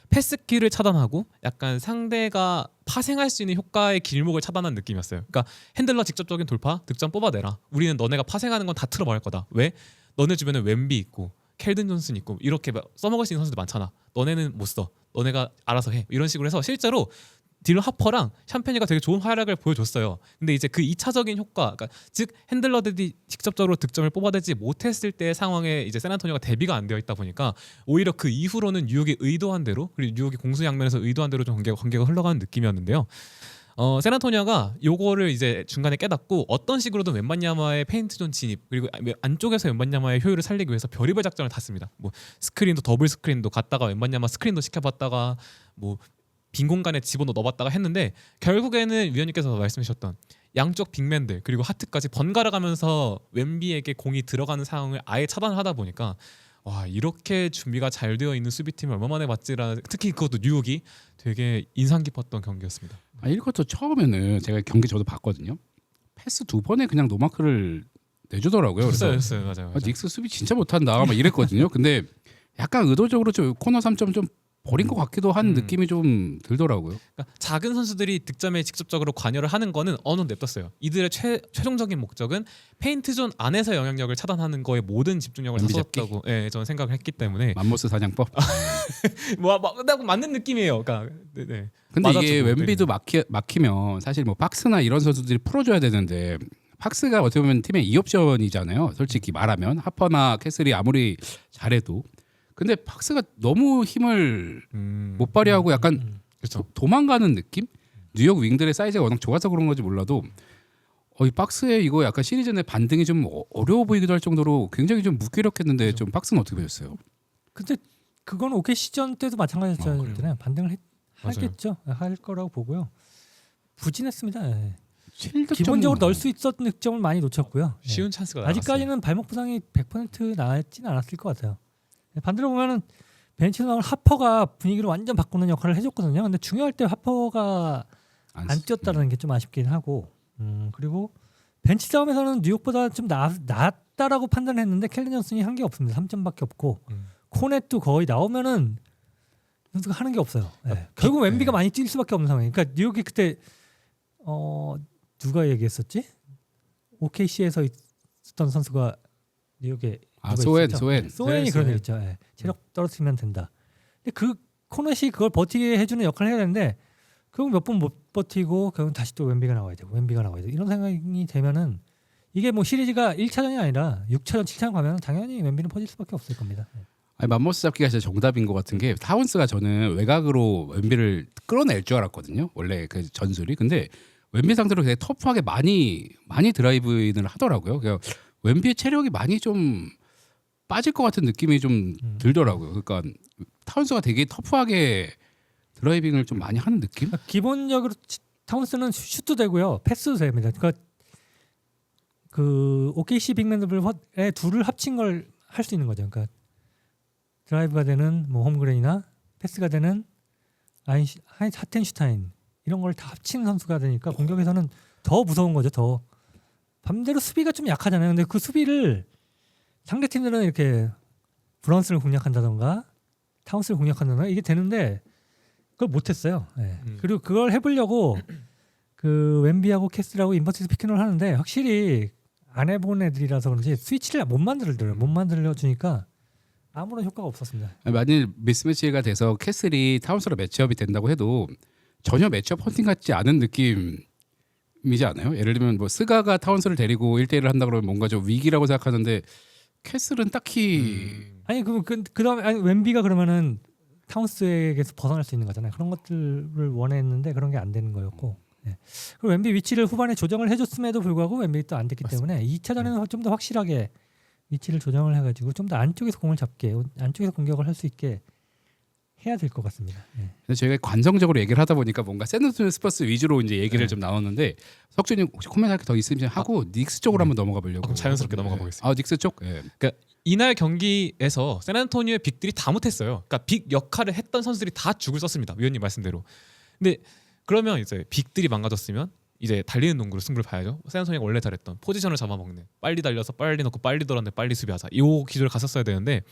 패스키를 차단하고 약간 상대가 파생할 수 있는 효과의 길목을 차단한 느낌이었어요. 그러니까 핸들러 직접적인 돌파, 득점 뽑아내라. 우리는 너네가 파생하는 건 다 틀어버릴 거다. 왜? 너네 주변에 웸비 있고 켈든 존슨 있고 이렇게 써먹을 수 있는 선수들 많잖아. 너네는 못 써. 너네가 알아서 해. 이런 식으로 해서 실제로 딜 하퍼랑 샴페니가 되게 좋은 활약을 보여줬어요. 근데 이제 그 2차적인 효과, 그러니까 즉 핸들러들이 직접적으로 득점을 뽑아내지 못했을 때의 상황에 이제 샌안토니오가 대비가 안 되어 있다 보니까 오히려 그 이후로는 뉴욕이 의도한 대로 그리고 뉴욕이 공수양면에서 의도한 대로 좀 관계가 흘러가는 느낌이었는데요. 샌안토니오가 요거를 이제 중간에 깨닫고 어떤 식으로든 웬반야마의 페인트존 진입 그리고 안쪽에서 웬반야마의 효율을 살리기 위해서 별의별 작전을 다 씁니다. 뭐 스크린도 더블 스크린도 갔다가 웬반야마 스크린도 시켜봤다가 뭐 빈 공간에 집어넣어 넣어봤다가 했는데 결국에는 위원님께서 말씀하셨던 양쪽 빅맨들 그리고 하트까지 번갈아 가면서 웬비에게 공이 들어가는 상황을 아예 차단을 하다 보니까 와 이렇게 준비가 잘 되어 있는 수비팀을 얼마 만에 봤지라는 특히 그것도 뉴욕이 되게 인상 깊었던 경기였습니다. 1쿼터 처음에는 제가 경기 저도 봤거든요. 패스 2번에 그냥 노마크를 내주더라고요. 그래서 했어요. 맞아요. 닉스 수비 진짜 못한다 막 이랬거든요. 근데 약간 의도적으로 좀 코너 3점 좀 버린 것 같기도 한 느낌이 좀 들더라고요. 그러니까 작은 선수들이 득점에 직접적으로 관여를 하는 거는 어느 정도 냅뒀어요. 이들의 최종적인 목적은 페인트존 안에서 영향력을 차단하는 거에 모든 집중력을 다 쏟았다고 저는 생각을 했기 때문에 맘모스 사냥법. 맞는 느낌이에요. 그러니까 네. 근데 이게 웬비도 막히면 사실 뭐 박스나 이런 선수들이 풀어줘야 되는데 박스가 어떻게 보면 팀의 2옵션이잖아요. 솔직히 말하면 하퍼나 캐슬이 아무리 잘해도 근데 박스가 너무 힘을 못 발휘하고 약간 그렇죠. 도망가는 느낌? 뉴욕 윙들의 사이즈가 워낙 좋아서 그런 건지 몰라도 이 박스에 이거 약간 시리즈 내 반등이 좀 어려워 보이기도 할 정도로 굉장히 좀 무기력했는데 그렇죠. 좀 박스는 어떻게 보셨어요? 근데 그건 오케이 시전 때도 마찬가지였잖아요. 반등을 하겠죠. 할 거라고 보고요. 부진했습니다. 예. 기본적으로 넣을 수 있었던 득점을 많이 놓쳤고요. 쉬운 찬스가 아직까지는 발목 부상이 100% 나았진 않았을 것 같아요. 반대로 보면은 벤치에 나온 하퍼가 분위기를 완전 바꾸는 역할을 해줬거든요. 근데 중요할 때 하퍼가 안 뛰었다는 게 좀 아쉽긴 하고 그리고 벤치 싸움에서는 뉴욕보다 좀 낫다라고 판단했는데 켈린 존슨이 한 게 없습니다. 3점밖에 없고 코넷도 거의 나오면은 선수가 하는 게 없어요. 결국 웬비가 많이 뛸 수밖에 없는 상황이에요. 그러니까 뉴욕이 그때 누가 얘기했었지? OKC에서 있었던 선수가 뉴욕에 소엔이 그런 얘기 있죠. 체력 떨어뜨리면 된다. 근데 그 코넷이 그걸 버티게 해주는 역할을 해야 되는데 결국 몇 번 못 버티고 결국 다시 또 웬비가 나와야 되고 이런 생각이 되면은 이게 뭐 시리즈가 1차전이 아니라 6차전, 7차전 가면 당연히 웬비는 퍼질 수밖에 없을 겁니다. 아니, 맘모스 잡기가 진짜 정답인 것 같은 게 타운스가 저는 외곽으로 웬비를 끌어낼 줄 알았거든요. 원래 그 전술이. 근데 웬비 상대로 되게 터프하게 많이 드라이브인을 하더라고요. 그러니까 웬비의 체력이 많이 좀 빠질 것 같은 느낌이 좀 들더라고요. 그러니까 타운스가 되게 터프하게 드라이빙을 좀 많이 하는 느낌? 기본적으로 타운스는 슛도 되고요, 패스도 됩니다. 그러니까 그 OKC 빅맨들의 둘을 합친 걸 할 수 있는 거죠. 그러니까 드라이브가 되는 뭐 홈그레이나 패스가 되는 하텐슈타인 이런 걸 다 합친 선수가 되니까 공격에서는 더 무서운 거죠. 더 반대로 수비가 좀 약하잖아요. 근데 그 수비를 상대 팀들은 이렇게 브런슨을 공략한다던가 타운스를 공략한다던가 이게 되는데 그걸 못했어요. 그리고 그걸 해보려고 그 웬비하고 캐슬하고 인버스 피킹을 하는데 확실히 안 해본 애들이라서 그런지 스위치를 못 만들어 주니까 아무런 효과가 없었습니다. 만일 미스매치가 돼서 캐슬이 타운스로 매치업이 된다고 해도 전혀 매치업 헌팅 같지 않은 느낌이지 않아요? 예를 들면 뭐 스가가 타운스를 데리고 1대1을 한다 그러면 뭔가 좀 위기라고 생각하는데 캐슬은 딱히 아니 그다음에 아니 웬비가 그러면은 타운스에게서 벗어날 수 있는 거잖아요. 그런 것들을 원했는데 그런 게 안 되는 거였고. 네. 그리고 웬비 위치를 후반에 조정을 해줬음에도 불구하고 웬비 또 안 됐기 때문에 2차전에는 좀 더 확실하게 위치를 조정을 해가지고 좀 더 안쪽에서 공을 잡게, 안쪽에서 공격을 할 수 있게 해야 될 것 같습니다. 네. 근데 저희가 관성적으로 얘기를 하다 보니까 뭔가 샌안토니오 스퍼스 위주로 이제 얘기를 네. 좀 나눴는데 석준이 혹시 코멘트 할 게 더 있으면 하고 닉스 쪽으로 한번 넘어가 보려고. 그럼 자연스럽게 넘어가 보겠습니다. 아 닉스 쪽. 네. 그러니까 이날 경기에서 샌안토니오의 빅들이 다 못했어요. 그러니까 빅 역할을 했던 선수들이 다 죽을 썼습니다. 위원님 말씀대로. 근데 그러면 이제 빅들이 망가졌으면 이제 달리는 농구로 승부를 봐야죠. 샌안토니오가 원래 잘했던 포지션을 잡아먹는, 빨리 달려서 빨리 넣고 빨리 돌았는데 빨리 수비하자, 이 기조를 갔었어야 되는데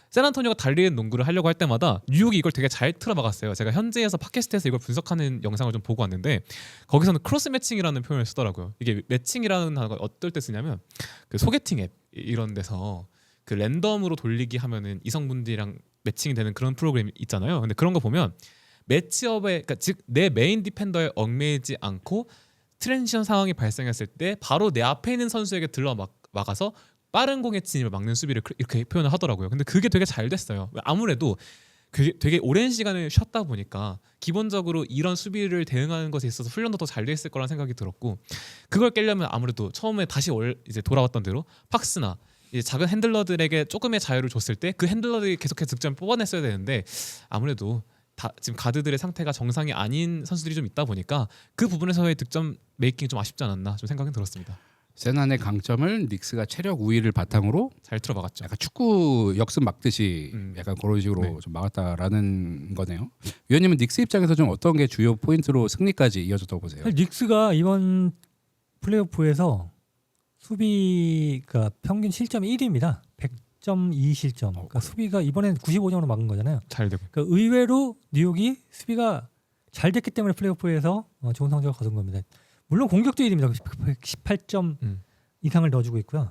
샌안토니오가 달리는 농구를 하려고 할 때마다 뉴욕이 이걸 되게 잘 틀어막았어요. 제가 현지에서 팟캐스트에서 이걸 분석하는 영상을 좀 보고 왔는데 거기서는 크로스 매칭이라는 표현을 쓰더라고요. 이게 매칭이라는 단어가 어떨 때 쓰냐면 그 소개팅 앱 이런 데서 그 랜덤으로 돌리기 하면은 이성분들이랑 매칭이 되는 그런 프로그램 있잖아요. 근데 그런 거 보면 매치업에, 그러니까 즉 내 메인 디펜더에 얽매이지 않고 트랜지션 상황이 발생했을 때 바로 내 앞에 있는 선수에게 막아서 빠른 공의 진입을 막는 수비를 이렇게 표현을 하더라고요. 근데 그게 되게 잘 됐어요. 아무래도 되게 오랜 시간을 쉬었다 보니까 기본적으로 이런 수비를 대응하는 것에 있어서 훈련도 더 잘 돼 있을 거라는 생각이 들었고, 그걸 깨려면 아무래도 처음에 다시 이제 돌아왔던 대로 팍스나 이제 작은 핸들러들에게 조금의 자유를 줬을 때 그 핸들러들이 계속해서 득점을 뽑아냈어야 되는데 아무래도 지금 가드들의 상태가 정상이 아닌 선수들이 좀 있다 보니까 그 부분에서의 득점 메이킹이 좀 아쉽지 않았나 좀 생각이 들었습니다. 샌안의 강점을 닉스가 체력 우위를 바탕으로 잘 틀어막았죠. 약간 축구 역습 막듯이 약간 그런 식으로 네. 좀 막았다라는 거네요. 위원님은 닉스 입장에서 좀 어떤 게 주요 포인트로 승리까지 이어졌다고 보세요? 사실 닉스가 이번 플레이오프에서 수비가 평균 실점 1위입니다. 100.2 실점. 그러니까 수비가 이번엔 95점으로 막은 거잖아요. 잘 되고. 그러니까 의외로 뉴욕이 수비가 잘 됐기 때문에 플레이오프에서 좋은 성적을 거둔 겁니다. 물론 공격도 1위입니다. 118점 이상을 넣어주고 있고요.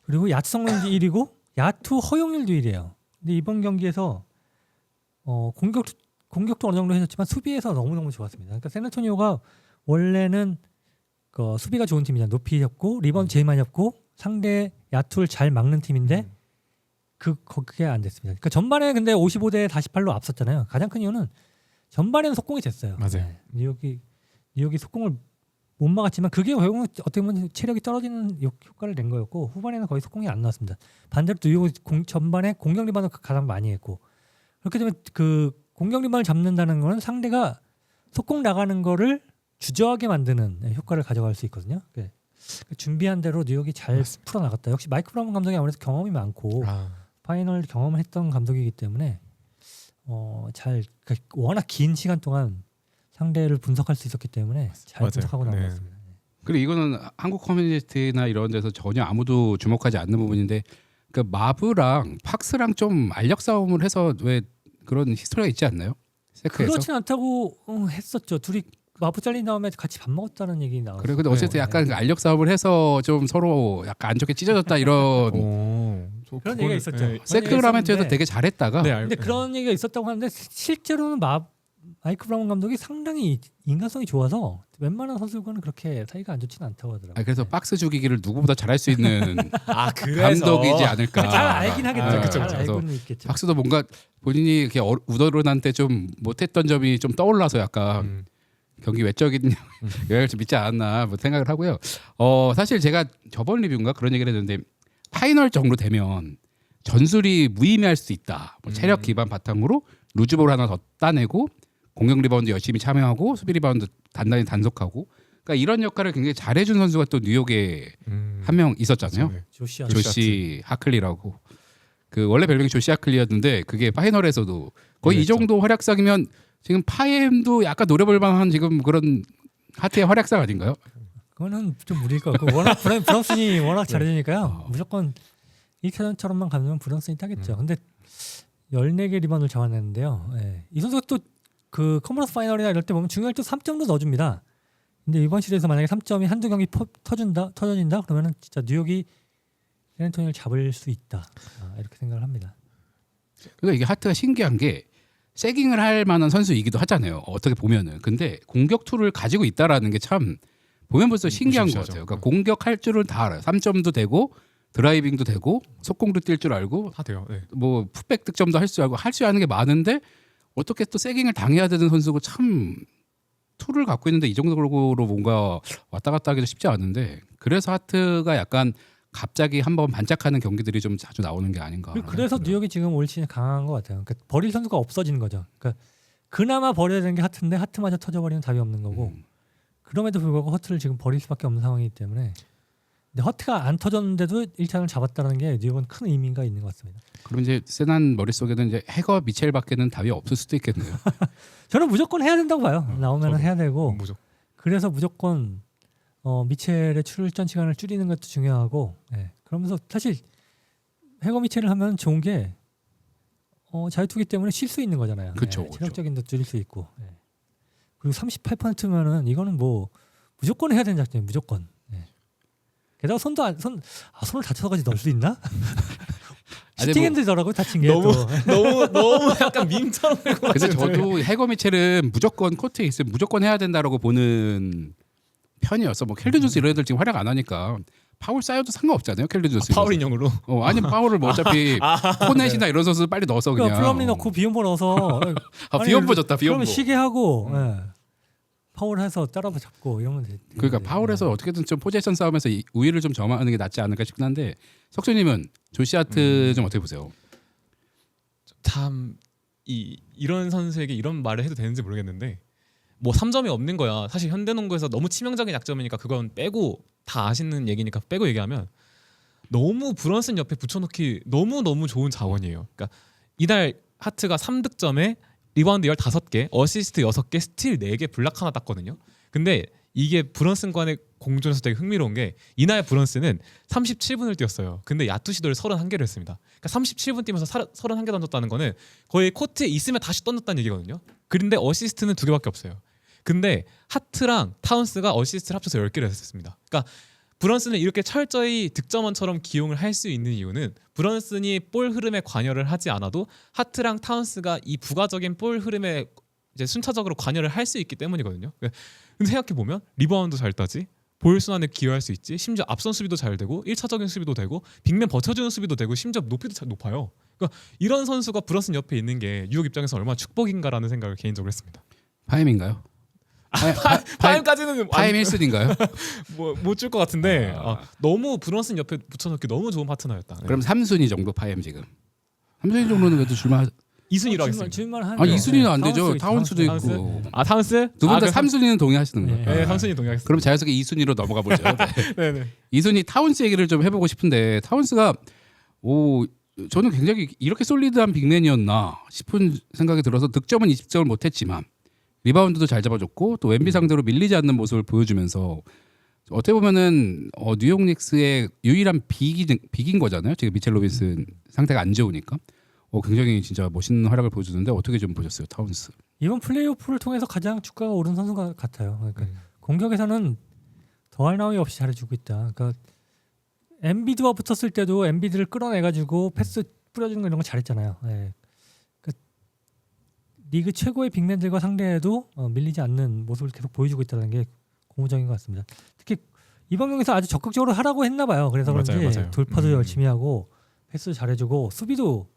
그리고 야투 성공률도 1위고 야투 허용률도 1위예요. 근데 이번 경기에서 공격도 어느 정도 해줬지만 수비에서 너무너무 좋았습니다. 그러니까 샌안토니오가 원래는 그 수비가 좋은 팀이잖아요. 높이 잡고 리바운드 제일 많이 잡고 상대 야투를 잘 막는 팀인데 그게 안 됐습니다. 그러니까 전반에 근데 55대 48로 앞섰잖아요. 가장 큰 이유는 전반에는 속공이 됐어요. 맞아요. 네. 뉴욕이 속공을 못 막았지만 그게 결국은 어떻게 보면 체력이 떨어지는 효과를 낸 거였고 후반에는 거의 속공이 안 나왔습니다. 반대로 뉴욕이 전반에 공격 리바운드 가장 많이 했고 그렇게 되면 그 공격 리바운드를 잡는다는 거는 상대가 속공 나가는 거를 주저하게 만드는 효과를 가져갈 수 있거든요. 네. 준비한 대로 뉴욕이 잘 풀어나갔다. 역시 마이크 브라운 감독이 아무래도 경험이 많고 파이널 경험을 했던 감독이기 때문에 그러니까 워낙 긴 시간 동안 상대를 분석할 수 있었기 때문에 잘 맞아요. 분석하고 나온 네. 것 같습니다. 그리고 이거는 한국 커뮤니티나 이런 데서 전혀 아무도 주목하지 않는 부분인데 그 마브랑 팍스랑 좀 알력 싸움을 해서 왜 그런 히스토리가 있지 않나요? 세크에서? 그렇진 않다고 했었죠. 둘이 마부 잘린 다음에 같이 밥 먹었다는 얘기 나왔어요. 그래 근데 어쨌든 약간 그 알력 싸움을 해서 좀 서로 약간 안 좋게 찢어졌다 이런 그런 얘기가 있었죠. 네. 세크라멘트에서 되게 잘했다가 네, 근데 그런 얘기가 있었다고 하는데 실제로는 마이크 브라운 감독이 상당히 인간성이 좋아서 웬만한 선수들과는 그렇게 사이가 안 좋지는 않다고 하더라고요. 그래서 박스 죽이기를 누구보다 잘할 수 있는 그래서 감독이지 않을까. 잘 알긴 하겠죠. 그쵸, 잘 그쵸. 알고는 있겠죠. 박스도 뭔가 본인이 이렇게 우더른한 때 좀 못했던 점이 좀 떠올라서 약간 경기 외적인 영향을 좀 믿지 않았나 뭐 생각을 하고요. 사실 제가 저번 리뷰인가 그런 얘기를 했는데 파이널 정도 되면 전술이 무의미할 수 있다. 뭐 체력 기반 바탕으로 루즈볼 하나 더 따내고 공격 리바운드 열심히 참여하고 수비 리바운드 단단히 단속하고 그러니까 이런 역할을 굉장히 잘해준 선수가 또 뉴욕에 한 명 있었잖아요. 네. 조시 하클리라고. 그 원래 별명이 조시 하클리였는데 그게 파이널에서도 거의 이 정도 활약상이면 지금 파엠도 약간 노려볼 만한 지금 그런 하트의 활약상 아닌가요? 그거는 좀 무리일 것 같고 워낙 브런슨이 워낙 잘해주니까요. 무조건 1차전처럼만 가면 브런슨이 타겠죠. 근데 14개 리바운드를 잡아냈는데요. 이 선수가 또 그 컨퍼런스 파이널이나 이럴 때 보면 중요할 때 3점도 넣어줍니다. 근데 이번 시리즈에서 만약에 3점이 한두 경기 터진다 그러면은 진짜 뉴욕이 샌앤토니오를 잡을 수 있다. 이렇게 생각을 합니다. 그러니까 이게 하트가 신기한 게 세깅을 할 만한 선수이기도 하잖아요. 어떻게 보면은. 근데 공격 툴을 가지고 있다라는 게 참 보면 벌써 신기한 것 같아요. 그러니까 공격할 줄은 다 알아요. 3점도 되고 드라이빙도 되고 속공도 뛸 줄 알고 다 돼요. 네. 뭐 풋백 득점도 할 줄 알고 할 줄 아는 게 많은데 어떻게 또 세깅을 당해야 되는 선수고 참 툴을 갖고 있는데 이 정도로 뭔가 왔다 갔다 하기도 쉽지 않은데 그래서 하트가 약간 갑자기 한번 반짝하는 경기들이 좀 자주 나오는 게 아닌가. 그래서 뉴욕이 지금 올 시즌 강한 것 같아요. 그러니까 버릴 선수가 없어지는 거죠. 그러니까 그나마 버려야 되는 게 하트인데 하트마저 터져버리면 답이 없는 거고 그럼에도 불구하고 허트를 지금 버릴 수밖에 없는 상황이기 때문에 근데 허트가 안 터졌는데도 1차를 잡았다는 게 뉴욕은 큰 의미가 있는 것 같습니다. 그럼 이제 세난 머릿속에는 이제 해거 미첼밖에는 답이 없을 수도 있겠네요. 저는 무조건 해야 된다고 봐요. 나오면 해야 되고 무조건. 그래서 무조건 미첼의 출전 시간을 줄이는 것도 중요하고 그러면서 사실 해거 미첼을 하면 좋은 게 자유투기 때문에 쉴 수 있는 거잖아요. 그쵸. 체력적인 도 줄일 수 있고 그리고 38%면은 이거는 뭐 무조건 해야 되는 작전이에요. 무조건. 게다가 손을 다쳐서까지 넣을 수 있나? 슈팅핸드더라고 다친 게 너무 약간 밈처럼. 근데 저도 해거 미첼은 무조건 코트에 있으면 무조건 해야 된다라고 보는 편이었어. 뭐 켈리 존스 이런 애들 지금 활약 안 하니까 파울 쌓여도 상관없잖아요. 켈리 존스. 파울 인형으로. 아니면 파울을 뭐 어차피 코넷이나 이런 선수 빨리 넣어서 그냥. 플럼리 넣고 비욘보 넣어서. 비욘보 줬다. 비욘보. 그러면 쉬게 하고 파울해서 따라서 잡고 이러면 돼. 그러니까 파울해서 어떻게든 좀 포지션 싸움에서 우위를 좀 점하는 게 낫지 않을까 싶긴 한데 석준님은 조시 하트 좀 어떻게 보세요? 참 이런 선수에게 이런 말을 해도 되는지 모르겠는데 뭐 3점이 없는 거야. 사실 현대농구에서 너무 치명적인 약점이니까 그건 빼고 다 아시는 얘기니까 빼고 얘기하면 너무 브런슨 옆에 붙여놓기 너무 좋은 자원이에요. 그러니까 이날 하트가 3득점에 리바운드 15개, 어시스트 6개, 스틸 4개, 블락 하나 땄거든요. 근데 이게 브런슨과의 공존에서 되게 흥미로운 게 이날 브런슨은 37분을 뛰었어요. 근데 야투 시도를 31개를 했습니다. 그러니까 37분 뛰면서 31개 던졌다는 거는 거의 코트에 있으면 다시 던졌다는 얘기거든요. 그런데 어시스트는 2개밖에 없어요. 근데 하트랑 타운스가 어시스트를 합쳐서 10개를 했습니다. 그러니까 브런슨을 이렇게 철저히 득점원처럼 기용을 할 수 있는 이유는 브런슨이 볼 흐름에 관여를 하지 않아도 하트랑 타운스가 이 부가적인 볼 흐름에 이제 순차적으로 관여를 할 수 있기 때문이거든요. 근데 생각해 보면 리바운드 잘 따지, 볼 순환에 기여할 수 있지, 심지어 앞선 수비도 잘 되고 1차적인 수비도 되고 빅맨 버텨주는 수비도 되고 심지어 높이도 잘 높아요. 그러니까 이런 선수가 브런슨 옆에 있는 게 뉴욕 입장에서 얼마나 축복인가라는 생각을 개인적으로 했습니다. 파임인가요? 파임까지는 파임 1순인가요? 못 줄 것 같은데 너무 브런슨 옆에 붙여놓기 너무 좋은 파트너였다. 그럼 3순위 정도 파임 지금. 3순위 정도는 그래도 줄만 2순위로 하겠습니다. 줄만 2순위는 안 되죠. 타운스도 있고. 타운스? 두 분 다 3순위는 동의하시는 거예요. 네, 3순위 동의하겠습니다. 그럼 자연스럽게 2순위로 넘어가 보죠. 네. 2순위 타운스 얘기를 좀 해보고 싶은데 타운스가 저는 굉장히 이렇게 솔리드한 빅맨이었나 싶은 생각이 들어서 득점은 20점을 못했지만 리바운드도 잘 잡아줬고 또 웬비 상대로 밀리지 않는 모습을 보여주면서 어떻게 보면은 뉴욕 닉스의 유일한 빅인 거잖아요. 지금 미첼 로빈슨 상태가 안 좋으니까 굉장히 진짜 멋있는 활약을 보여주는데 어떻게 좀 보셨어요, 타운스? 이번 플레이오프를 통해서 가장 주가가 오른 선수 같아요. 그러니까 공격에서는 더할 나위 없이 잘해주고 있다. 그러니까 엠비드와 붙었을 때도 엠비드를 끌어내가지고 패스 뿌려주는 거 이런 거 잘했잖아요. 리그 최고의 빅맨들과 상대해도 밀리지 않는 모습을 계속 보여주고 있다는 게 고무적인 것 같습니다. 특히 이번 경기에서 아주 적극적으로 하라고 했나 봐요. 그래서 그런지 맞아요. 돌파도 열심히 하고 패스 잘해주고 수비도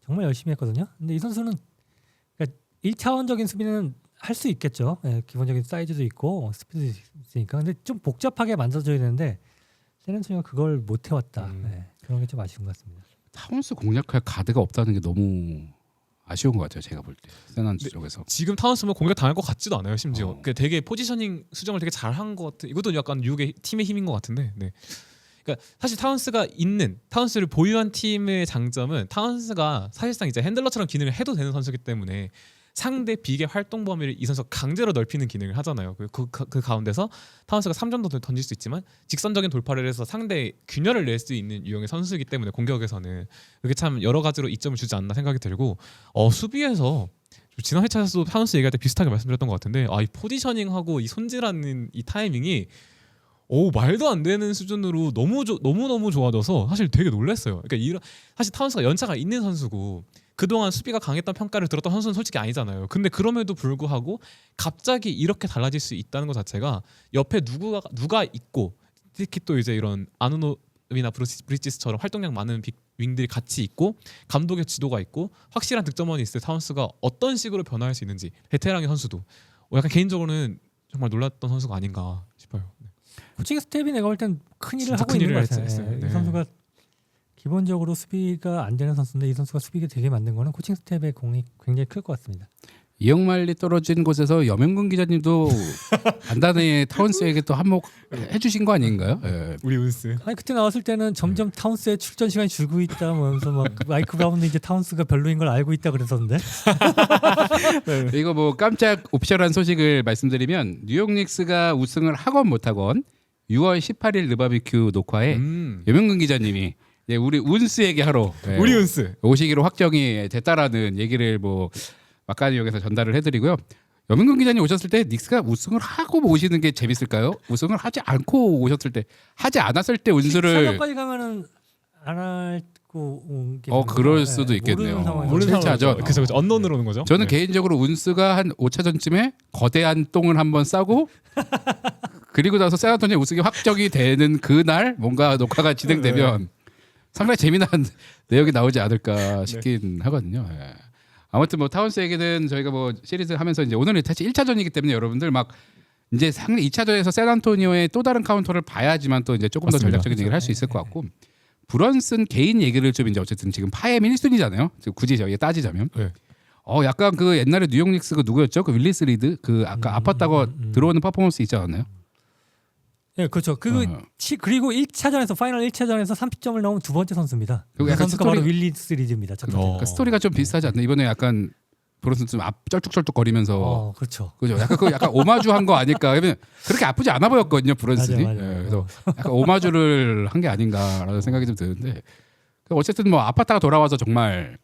정말 열심히 했거든요. 근데 이 선수는 그러니까 1차원적인 수비는 할 수 있겠죠. 기본적인 사이즈도 있고 스피드도 있으니까. 근데 좀 복잡하게 만들어줘야 되는데 샌앤토니오가 그걸 못 해왔다. 그런 게 좀 아쉬운 것 같습니다. 타운스 공략할 가드가 없다는 게 너무 아쉬운 것 같아요. 제가 볼 때 세난 쪽에서 지금 타운스면 공격 당할 것 같지도 않아요. 심지어 되게 포지셔닝 수정을 되게 잘한 것 같은. 이것도 약간 뉴욕의 팀의 힘인 것 같은데. 네. 그러니까 사실 타운스를 보유한 팀의 장점은 타운스가 사실상 이제 핸들러처럼 기능을 해도 되는 선수이기 때문에 상대 빅의 활동 범위를 이 선수가 강제로 넓히는 기능을 하잖아요. 그 가운데서 타운스가 3점도 던질 수 있지만 직선적인 돌파를 해서 상대의 균열을 낼 수 있는 유형의 선수이기 때문에 공격에서는 그게 참 여러 가지로 이점을 주지 않나 생각이 들고 수비에서 지난 회차에서도 타운스 얘기할 때 비슷하게 말씀드렸던 것 같은데 이 포지셔닝하고 이 손질하는 이 타이밍이 말도 안 되는 수준으로 너무 좋아져서 사실 되게 놀랐어요. 그러니까 사실 타운스가 연차가 있는 선수고 그동안 수비가 강했던 평가를 들었던 선수는 솔직히 아니잖아요. 근데 그럼에도 불구하고 갑자기 이렇게 달라질 수 있다는 것 자체가 옆에 누가 있고 특히 또 이제 이런 아누노비나 브리지스처럼 활동량 많은 윙들이 같이 있고 감독의 지도가 있고 확실한 득점원이 있을 때 타운스가 어떤 식으로 변화할 수 있는지 베테랑의 선수도 약간 개인적으로는 정말 놀랐던 선수가 아닌가 싶어요. 네. 코칭 스텝이 내가 볼 땐 큰 일을 진짜 하고 큰 있는 일을 것 같아요. 했어요. 네. 이 선수가 기본적으로 수비가 안 되는 선수인데 이 선수가 수비가 되게 만든 거는 코칭 스텝의 공이 굉장히 클 것 같습니다. 이영말리 떨어진 곳에서 염영근 기자님도 간단히 타운스에게 또 한몫 해주신 거 아닌가요? 예. 우리 운스. 아니 그때 나왔을 때는 점점 타운스의 출전 시간이 줄고 있다 면서 막 마이크 브라운은 이제 타운스가 별로인 걸 알고 있다 그랬었는데 이거 뭐 깜짝 옵션한 소식을 말씀드리면 뉴욕 닉스가 우승을 하건 못하건 6월 18일 르바비큐 녹화에 염영근 기자님이 우리 운스에게 하러 우리 운스 오시기로 확정이 됐다라는 얘기를 뭐 막간이역에서 전달을 해드리고요. 염영근 기자님 오셨을 때 닉스가 우승을 하고 오시는 게 재밌을까요? 우승을 하지 않고 오셨을 때, 하지 않았을 때 운수를 7차전까지 가면은 안 할고 온 게 그럴 수도 있겠네요. 모르는 상황이죠. 그래서 언론으로 오는 거죠. 저는 개인적으로 운수가 한 5차전쯤에 거대한 똥을 한번 싸고 그리고 나서 샌안토니오 우승이 확정이 되는 그날 뭔가 녹화가 진행되면 상당히 재미난 내용이 나오지 않을까 싶긴 하거든요. 예. 아무튼 뭐 타운스 얘기는 저희가 뭐 시리즈 하면서 이제 오늘은 사실 1차전이기 때문에 여러분들 막 이제 상대 2차전에서 샌안토니오의 또 다른 카운터를 봐야지만 또 이제 조금 더 맞습니다. 전략적인 얘기를 할 수 있을 것 같고 브런슨 개인 얘기를 좀 이제 어쨌든 지금 파엠 1순위잖아요. 굳이 저희가 따지자면. 네. 약간 그 옛날에 뉴욕 닉스 그 누구였죠? 그 윌리스 리드 그 아까 아팠다고 들어오는 퍼포먼스 있지 않았나요? 네, 그렇죠. 그리고 1차전에서 파이널 1차전에서 30점을 넣은 두 번째 선수입니다. 그리고 그 약간 선수가 바로 윌리스 리드입니다. 첫 번째. 그러니까 스토리가 좀 비슷하지 않나? 이번에 약간 브런슨 좀 앞 쩔뚝쩔뚝 거리면서 그렇죠. 그죠? 약간 오마주 한 거 아닐까? 그러면 그렇게 아프지 않아 보였거든요, 브런슨이. 맞아. 그래서 약간 오마주를 한 게 아닌가라는 생각이 좀 드는데 어쨌든 뭐 아팠다가 돌아와서 정말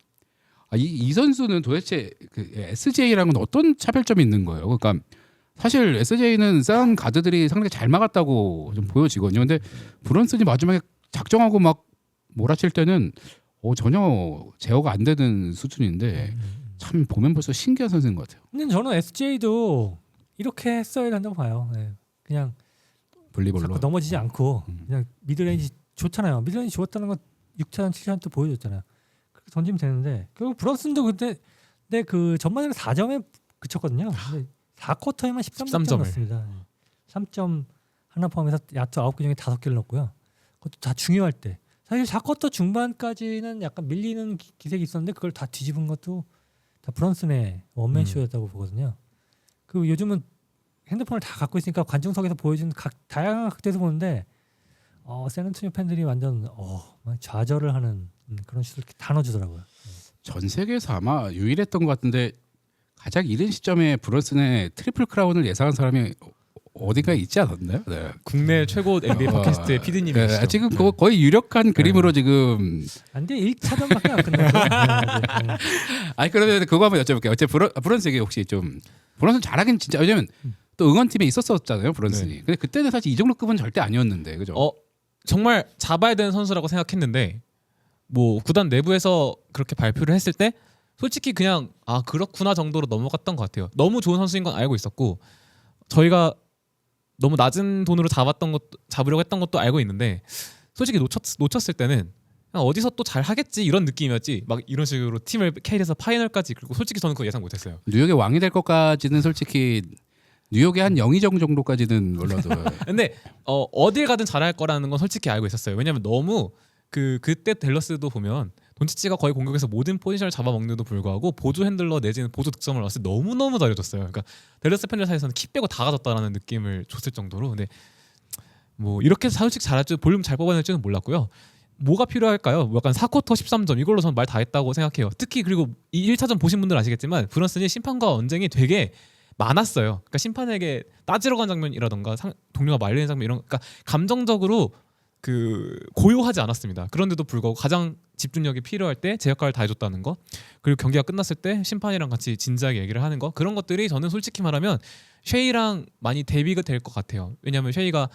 이 선수는 도대체 그 SJ랑은 어떤 차별점이 있는 거예요? 그러니까 사실 SJ는 싼 가드들이 상당히 잘 막았다고 좀 보여지거든요. 근데 브런슨이 마지막에 작정하고 막 몰아칠 때는 전혀 제어가 안 되는 수준인데 참 보면 벌써 신기한 선수인 것 같아요. 근데 저는 SJ도 이렇게 했어야 된다고 봐요. 네. 그냥 분리볼로 자꾸 넘어지지 않고 그냥 미드레인지 좋잖아요. 미드레인지 좋았다는 건 6차전, 7차전 때 보여줬잖아요. 그렇게 던지면 되는데 결국 브런슨도 그때 그 전반전에 4점에 그쳤거든요. 근데 4쿼터에만 13점 넣었습니다. 3점 하나 포함해서 야투 9개 중에 5개를 넣었고요. 그것도 다 중요할 때. 사실 4쿼터 중반까지는 약간 밀리는 기색이 있었는데 그걸 다 뒤집은 것도 다 브런슨의 원맨 쇼였다고 보거든요. 그 요즘은 핸드폰을 다 갖고 있으니까 관중석에서 보여주는 다양한 각도에서 보는데 샌안토니오 팬들이 완전 막 좌절을 하는 그런 슛을 다 넣어주더라고요. 전 세계에서 아마 유일했던 것 같은데 가장 이른 시점에 브런슨의 트리플 크라운을 예상한 사람이 어디가 있지 않았나요? 네. 국내 최고 NBA 팟캐스트의 PD님이시죠. 지금 그거 거의 유력한 그림으로 지금. 안돼 1차전밖에 안 끝났어요. 아니 그러면 그거 한번 여쭤볼게요. 어째 브런슨에게 혹시 좀 브런슨 잘하긴 진짜 왜냐면 또 응원팀에 있었잖아요 브런슨이. 근데 그때는 사실 이 정도 급은 절대 아니었는데 그죠? 정말 잡아야 되는 선수라고 생각했는데 뭐 구단 내부에서 그렇게 발표를 했을 때 솔직히 그냥 그렇구나 정도로 넘어갔던 것 같아요. 너무 좋은 선수인 건 알고 있었고 저희가 너무 낮은 돈으로 잡으려고 했던 것도 알고 있는데 솔직히 놓쳤을 때는 그냥 어디서 또 잘 하겠지 이런 느낌이었지 막 이런 식으로 팀을 캐리해서 파이널까지 이끌고 솔직히 저는 그거 예상 못했어요. 뉴욕의 왕이 될 것까지는 솔직히 뉴욕의 한 영의정 정도까지는 몰라도. 근데 어딜 가든 잘할 거라는 건 솔직히 알고 있었어요. 왜냐면 너무 그때 댈러스도 보면 돈치치가 거의 공격에서 모든 포지션을 잡아먹는데도 불구하고 보조 핸들러 내지는 보조 득점을 넣었을 때 너무너무 잘해줬어요. 그러니까 댈러스 팬들 사이에서는 키 빼고 다 가졌다라는 느낌을 줬을 정도로. 근데 뭐 이렇게 솔직히 잘할 줄 볼륨 잘 뽑아낼 줄은 몰랐고요. 뭐가 필요할까요? 뭐 약간 4쿼터 13점 이걸로 저는 말 다 했다고 생각해요. 특히 그리고 이 1차전 보신 분들은 아시겠지만 브런슨이 심판과 언쟁이 되게 많았어요. 그러니까 심판에게 따지러 간 장면이라던가 동료가 말리는 장면 이런 그러니까 감정적으로 그 고요하지 않았습니다. 그런데도 불구하고 가장 집중력이 필요할 때 제 역할을 다 해줬다는 거, 그리고 경기가 끝났을 때 심판이랑 같이 진지하게 얘기를 하는 거, 그런 것들이 저는 솔직히 말하면 쉐이랑 많이 대비가 될 것 같아요. 왜냐하면 쉐이가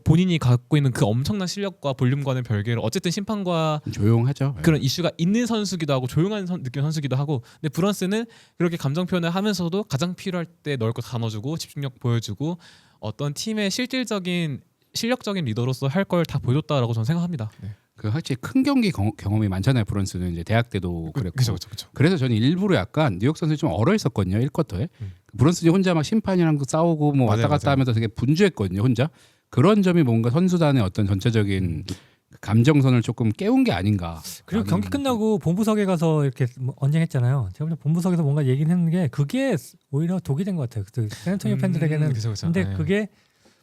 본인이 갖고 있는 그 엄청난 실력과 볼륨과는 별개로 어쨌든 심판과 조용하죠. 그런 이슈가 있는 선수기도 하고 조용한 느낌 선수기도 하고, 근데 브런슨은 그렇게 감정 표현을 하면서도 가장 필요할 때 넣을 거 다 넣어주고 집중력 보여주고 어떤 팀의 실질적인 실력적인 리더로서 할 걸 다 보여줬다라고 저는 생각합니다. 네. 그 확실히 큰 경기 경험이 많잖아요. 브런슨은 이제 대학 때도 그랬고. 그렇죠. 그래서 저는 일부러 약간 뉴욕 선수 좀 얼어있었거든요. 1쿼터에. 브런슨이 혼자 막 심판이랑도 싸우고 뭐 왔다 갔다 하면서 되게 분주했거든요. 혼자. 그런 점이 뭔가 선수단의 어떤 전체적인 감정선을 조금 깨운 게 아닌가. 그리고 경기 끝나고 본부석에 가서 이렇게 뭐 언쟁했잖아요. 제가 볼 때 본부석에서 뭔가 얘기를 했는데 그게 오히려 독이 된 것 같아요. 그 샌안토니오 팬들에게는. 그쵸. 근데 네. 그게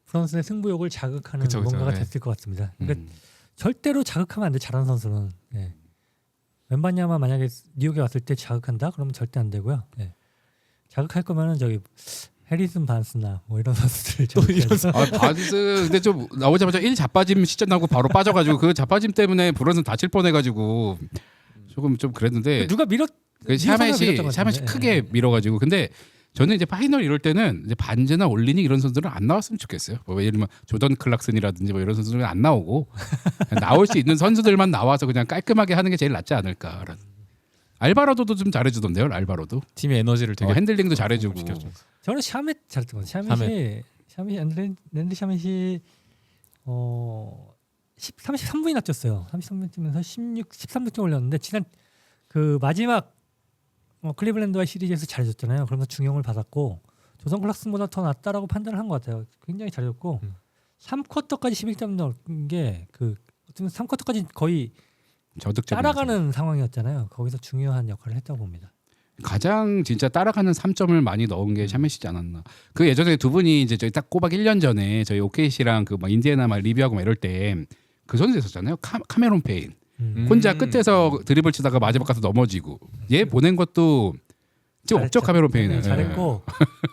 브런슨의 승부욕을 자극하는 그쵸, 뭔가가 네. 됐을 것 같습니다. 그러니까 절대로 자극하면 안 돼. 잘하는 선수는. 네. 웬바냐마 만약에 뉴욕에 왔을 때 자극한다? 그러면 절대 안 되고요. 네. 자극할 거면은 저기 해리슨 반스나 뭐 이런 선수들 좀 바스 근데 좀 나오자마자 1 자빠짐 시전 나고 바로 빠져가지고 그 자빠짐 때문에 브런슨 다칠 뻔해가지고 조금 좀 그랬는데 누가 그 샤멧이 크게 밀어가지고. 근데 저는 이제 파이널 이럴 때는 이제 반제나 올리니 이런 선수들은 안 나왔으면 좋겠어요. 뭐 예를 들면 조던 클락슨이라든지 뭐 이런 선수들은 안 나오고 나올 수 있는 선수들만 나와서 그냥 깔끔하게 하는 게 제일 낫지 않을까. 알바로도도 좀 잘해주던데요. 알바로도 팀의 에너지를 되게 핸들링도 잘해주고. 저는 샤멧 잘했던 것 같아요. 샤멧이 랜드 샤멧이 33분이나 뛰었어요. 33분 뛰면서 13득점 올렸는데 지난 그 마지막 클리블랜드와의 시리즈에서 잘해줬잖아요. 그러면서 중용을 받았고 조선 클락슨보다 더 낫다라고 판단을 한 것 같아요. 굉장히 잘해줬고 3쿼터까지 11점 넣은 게 그 어쩌면 3쿼터까지 거의 저득점 따라가는 상황이었잖아요. 거기서 중요한 역할을 했다고 봅니다. 가장 진짜 따라가는 3점을 많이 넣은 게 샤멧이지 않았나. 그 예전에 두 분이 이제 저희 딱 꼬박 1년 전에 저희 OKC랑 그 막 인디애나 막 리뷰하고 막 이럴 때 그 선수 있었잖아요. 카메론 페인. 혼자 끝에서 드리블 치다가 마지막 가서 넘어지고 얘 보낸 것도 지금 없죠. 카메론 페인은. 잘했고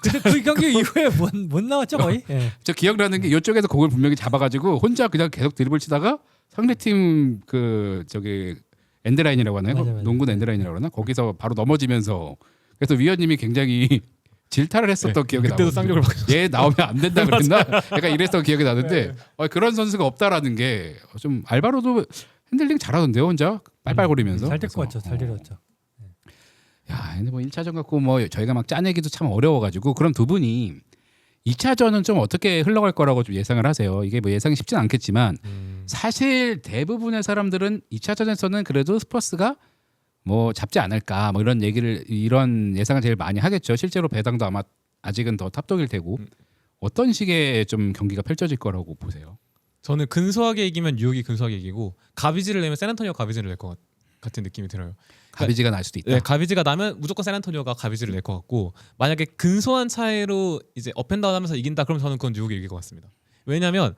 근데 그 경기 이후에 못 나왔죠 거의. 네. 저 기억나는 게 이쪽에서 공을 분명히 잡아가지고 혼자 그냥 계속 드리블 치다가 상대팀 그 저기 엔드라인이라고 하나요? 맞아. 농구 엔드라인이라고 하나? 거기서 바로 넘어지면서 그래서 위원님이 굉장히 질타를 했었던 기억이 나요. 그때도 쌍욕을 받고 얘 나오면 안 된다 그랬나? 약간 이랬던 기억이 나는데 그런 선수가 없다라는 게 좀 알바로도 핸들링 잘하던데요. 혼자 빨빨거리면서. 잘 됐고 왔죠. 잘 데려왔죠. 야, 근데 뭐 1차전 갖고 뭐 저희가 막 짜내기도 참 어려워가지고 그럼 두 분이 2차전은 좀 어떻게 흘러갈 거라고 좀 예상을 하세요. 이게 뭐 예상이 쉽진 않겠지만 사실 대부분의 사람들은 2차전에서는 그래도 스퍼스가 뭐 잡지 않을까 뭐 이런 예상을 제일 많이 하겠죠. 실제로 배당도 아마 아직은 더 탑독일 테고 어떤 식의 좀 경기가 펼쳐질 거라고 보세요? 저는 근소하게 이기면 뉴욕이 근소하게 이기고 가비지를 내면 샌안토니오가 가비지를 낼 것 같은 느낌이 들어요. 가비지가 날 수도 있다. 네, 가비지가 나면 무조건 샌안토니오가 가비지를 낼 것 같고, 만약에 근소한 차이로 이제 업앤다운하면서 이긴다 그러면 저는 그건 뉴욕이 이길 것 같습니다. 왜냐하면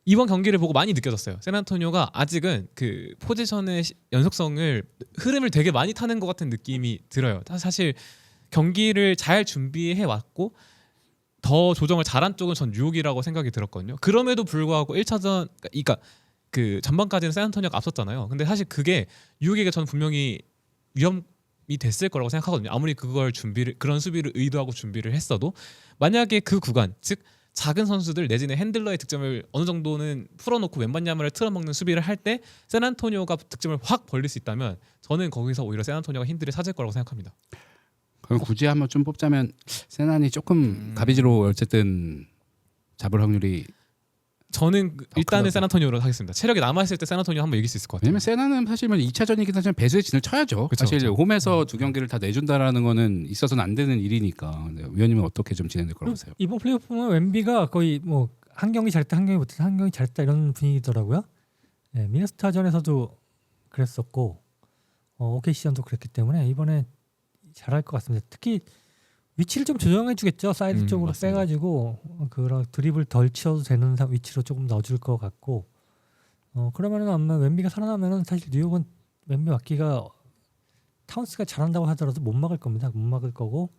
이번 경기를 보고 많이 느껴졌어요. 샌안토니오가 아직은 그 포지션의 연속성을 흐름을 되게 많이 타는 것 같은 느낌이 들어요. 사실 경기를 잘 준비해 왔고 더 조정을 잘한 쪽은 전 뉴욕이라고 생각이 들었거든요. 그럼에도 불구하고 1차전 그러니까 그 전반까지는 샌안토니오가 앞섰잖아요. 근데 사실 그게 뉴욕에게 저는 분명히 위험이 됐을 거라고 생각하거든요. 아무리 그런 수비를 의도하고 준비를 했어도 만약에 그 구간, 즉 작은 선수들 내지는 핸들러의 득점을 어느 정도는 풀어놓고 왼반야마를 틀어먹는 수비를 할 때 샌안토니오가 득점을 확 벌릴 수 있다면 저는 거기서 오히려 샌안토니오가 힌트를 찾을 거라고 생각합니다. 그럼 굳이 한번 좀 뽑자면 세난이 조금 가비지로 어쨌든 잡을 확률이 저는 일단은 샌안토니오로 하겠습니다. 체력이 남아있을 때 샌안토니오 한번 이길 수 있을 것 같아요. 왜냐면 세나는 사실 2차전이긴 하지만 배수의 진을 쳐야죠. 그쵸, 사실 그쵸. 홈에서 두 경기를 다 내준다라는 거는 있어서는 안 되는 일이니까. 위원님은 어떻게 좀 진행될 거라고 보세요? 이번 플레이오프는 웬비가 거의 뭐 한 경기 잘했다 한 경기 못했다 한 경기 잘했다 이런 분위기더라고요. 네, 미네소타전에서도 그랬었고 OKC전도 그랬기 때문에 이번에 잘할 것 같습니다. 특히 위치를 좀 조정해주겠죠. 사이드 쪽으로 맞습니다. 빼가지고 그런 드립을 덜 치어도 되는 위치로 조금 넣어줄 것 같고 그러면은 아마 웬비가 살아나면은 사실 뉴욕은 웬비 막기가 타운스가 잘한다고 하더라도 못 막을 겁니다. 못 막을 거고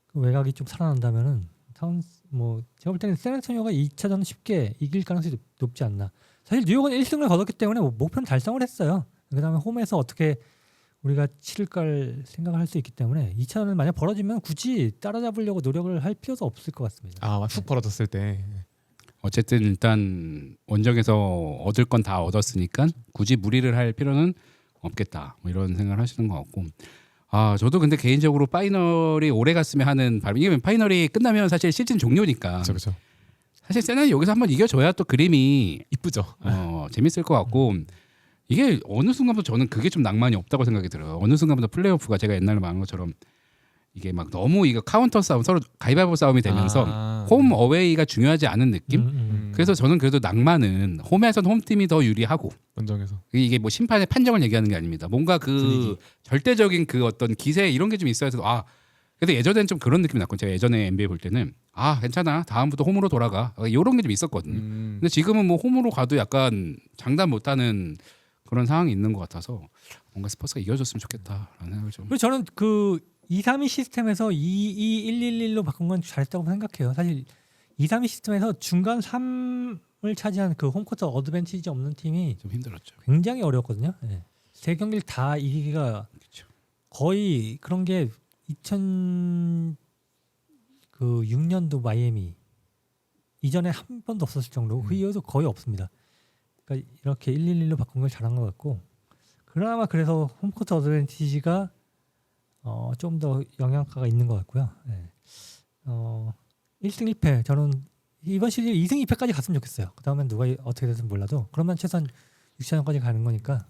그 외곽이 좀 살아난다면은 타운스 뭐 제가 볼 때는 샌안토니오가 2차전은 쉽게 이길 가능성이 높지 않나. 사실 뉴욕은 1승을 거뒀기 때문에 목표는 달성을 했어요. 그다음에 홈에서 어떻게 우리가 치를까를 생각을 할 수 있기 때문에 2차전을 만약 벌어지면 굳이 따라잡으려고 노력을 할 필요도 없을 것 같습니다. 훅 벌어졌을 때. 어쨌든 일단 원정에서 얻을 건 다 얻었으니까 굳이 무리를 할 필요는 없겠다. 뭐 이런 생각을 하시는 것 같고. 저도 근데 개인적으로 파이널이 오래 갔으면 하는 바람. 이게 파이널이 끝나면 사실 시즌 종료니까. 그렇죠. 사실 세나는 여기서 한번 이겨줘야 또 그림이 이쁘죠. 재밌을 것 같고. 이게 어느 순간부터 저는 그게 좀 낭만이 없다고 생각이 들어요. 어느 순간부터 플레이오프가 제가 옛날에 말한 것처럼 이게 막 너무 이거 카운터 싸움 서로 가위바위보 싸움이 되면서 홈 어웨이가 중요하지 않은 느낌. 그래서 저는 그래도 낭만은 홈에선 홈팀이 더 유리하고 원정에서 이게 뭐 심판의 판정을 얘기하는 게 아닙니다. 뭔가 그 분위기. 절대적인 그 어떤 기세 이런 게 좀 있어야 돼서 그래서 예전에는 좀 그런 느낌이 났고 제가 예전에 NBA 볼 때는 괜찮아 다음부터 홈으로 돌아가 이런 게 좀 있었거든요. 근데 지금은 뭐 홈으로 가도 약간 장담 못하는 그런 상황이 있는 것 같아서 뭔가 스퍼스가 이겨줬으면 좋겠다라는 생각을 좀. 그리고 저는 그 2-3-2 시스템에서 2-2-1-1-1로 바꾼 건 잘했다고 생각해요. 사실 2-3-2 시스템에서 중간 3을 차지한 그 홈코트 어드밴티지 없는 팀이 좀 힘들었죠. 굉장히 어려웠거든요. 네. 세 경기를 다 이기기가 그렇죠. 거의 그런 게 2006년도 마이애미 이전에 한 번도 없었을 정도고 그 이후에도 거의 없습니다. 그러니까 이렇게 1-1-1로 바꾼 걸 잘한 것 같고 그나마 그래서 홈코트 어드밴티지가 좀 더 영향가가 있는 것 같고요. 네. 1승 1패 저는 이번 시즌 2승 2패까지 갔으면 좋겠어요. 그 다음엔 누가 어떻게 되든 몰라도 그러면 최소한 6차전까지 가는 거니까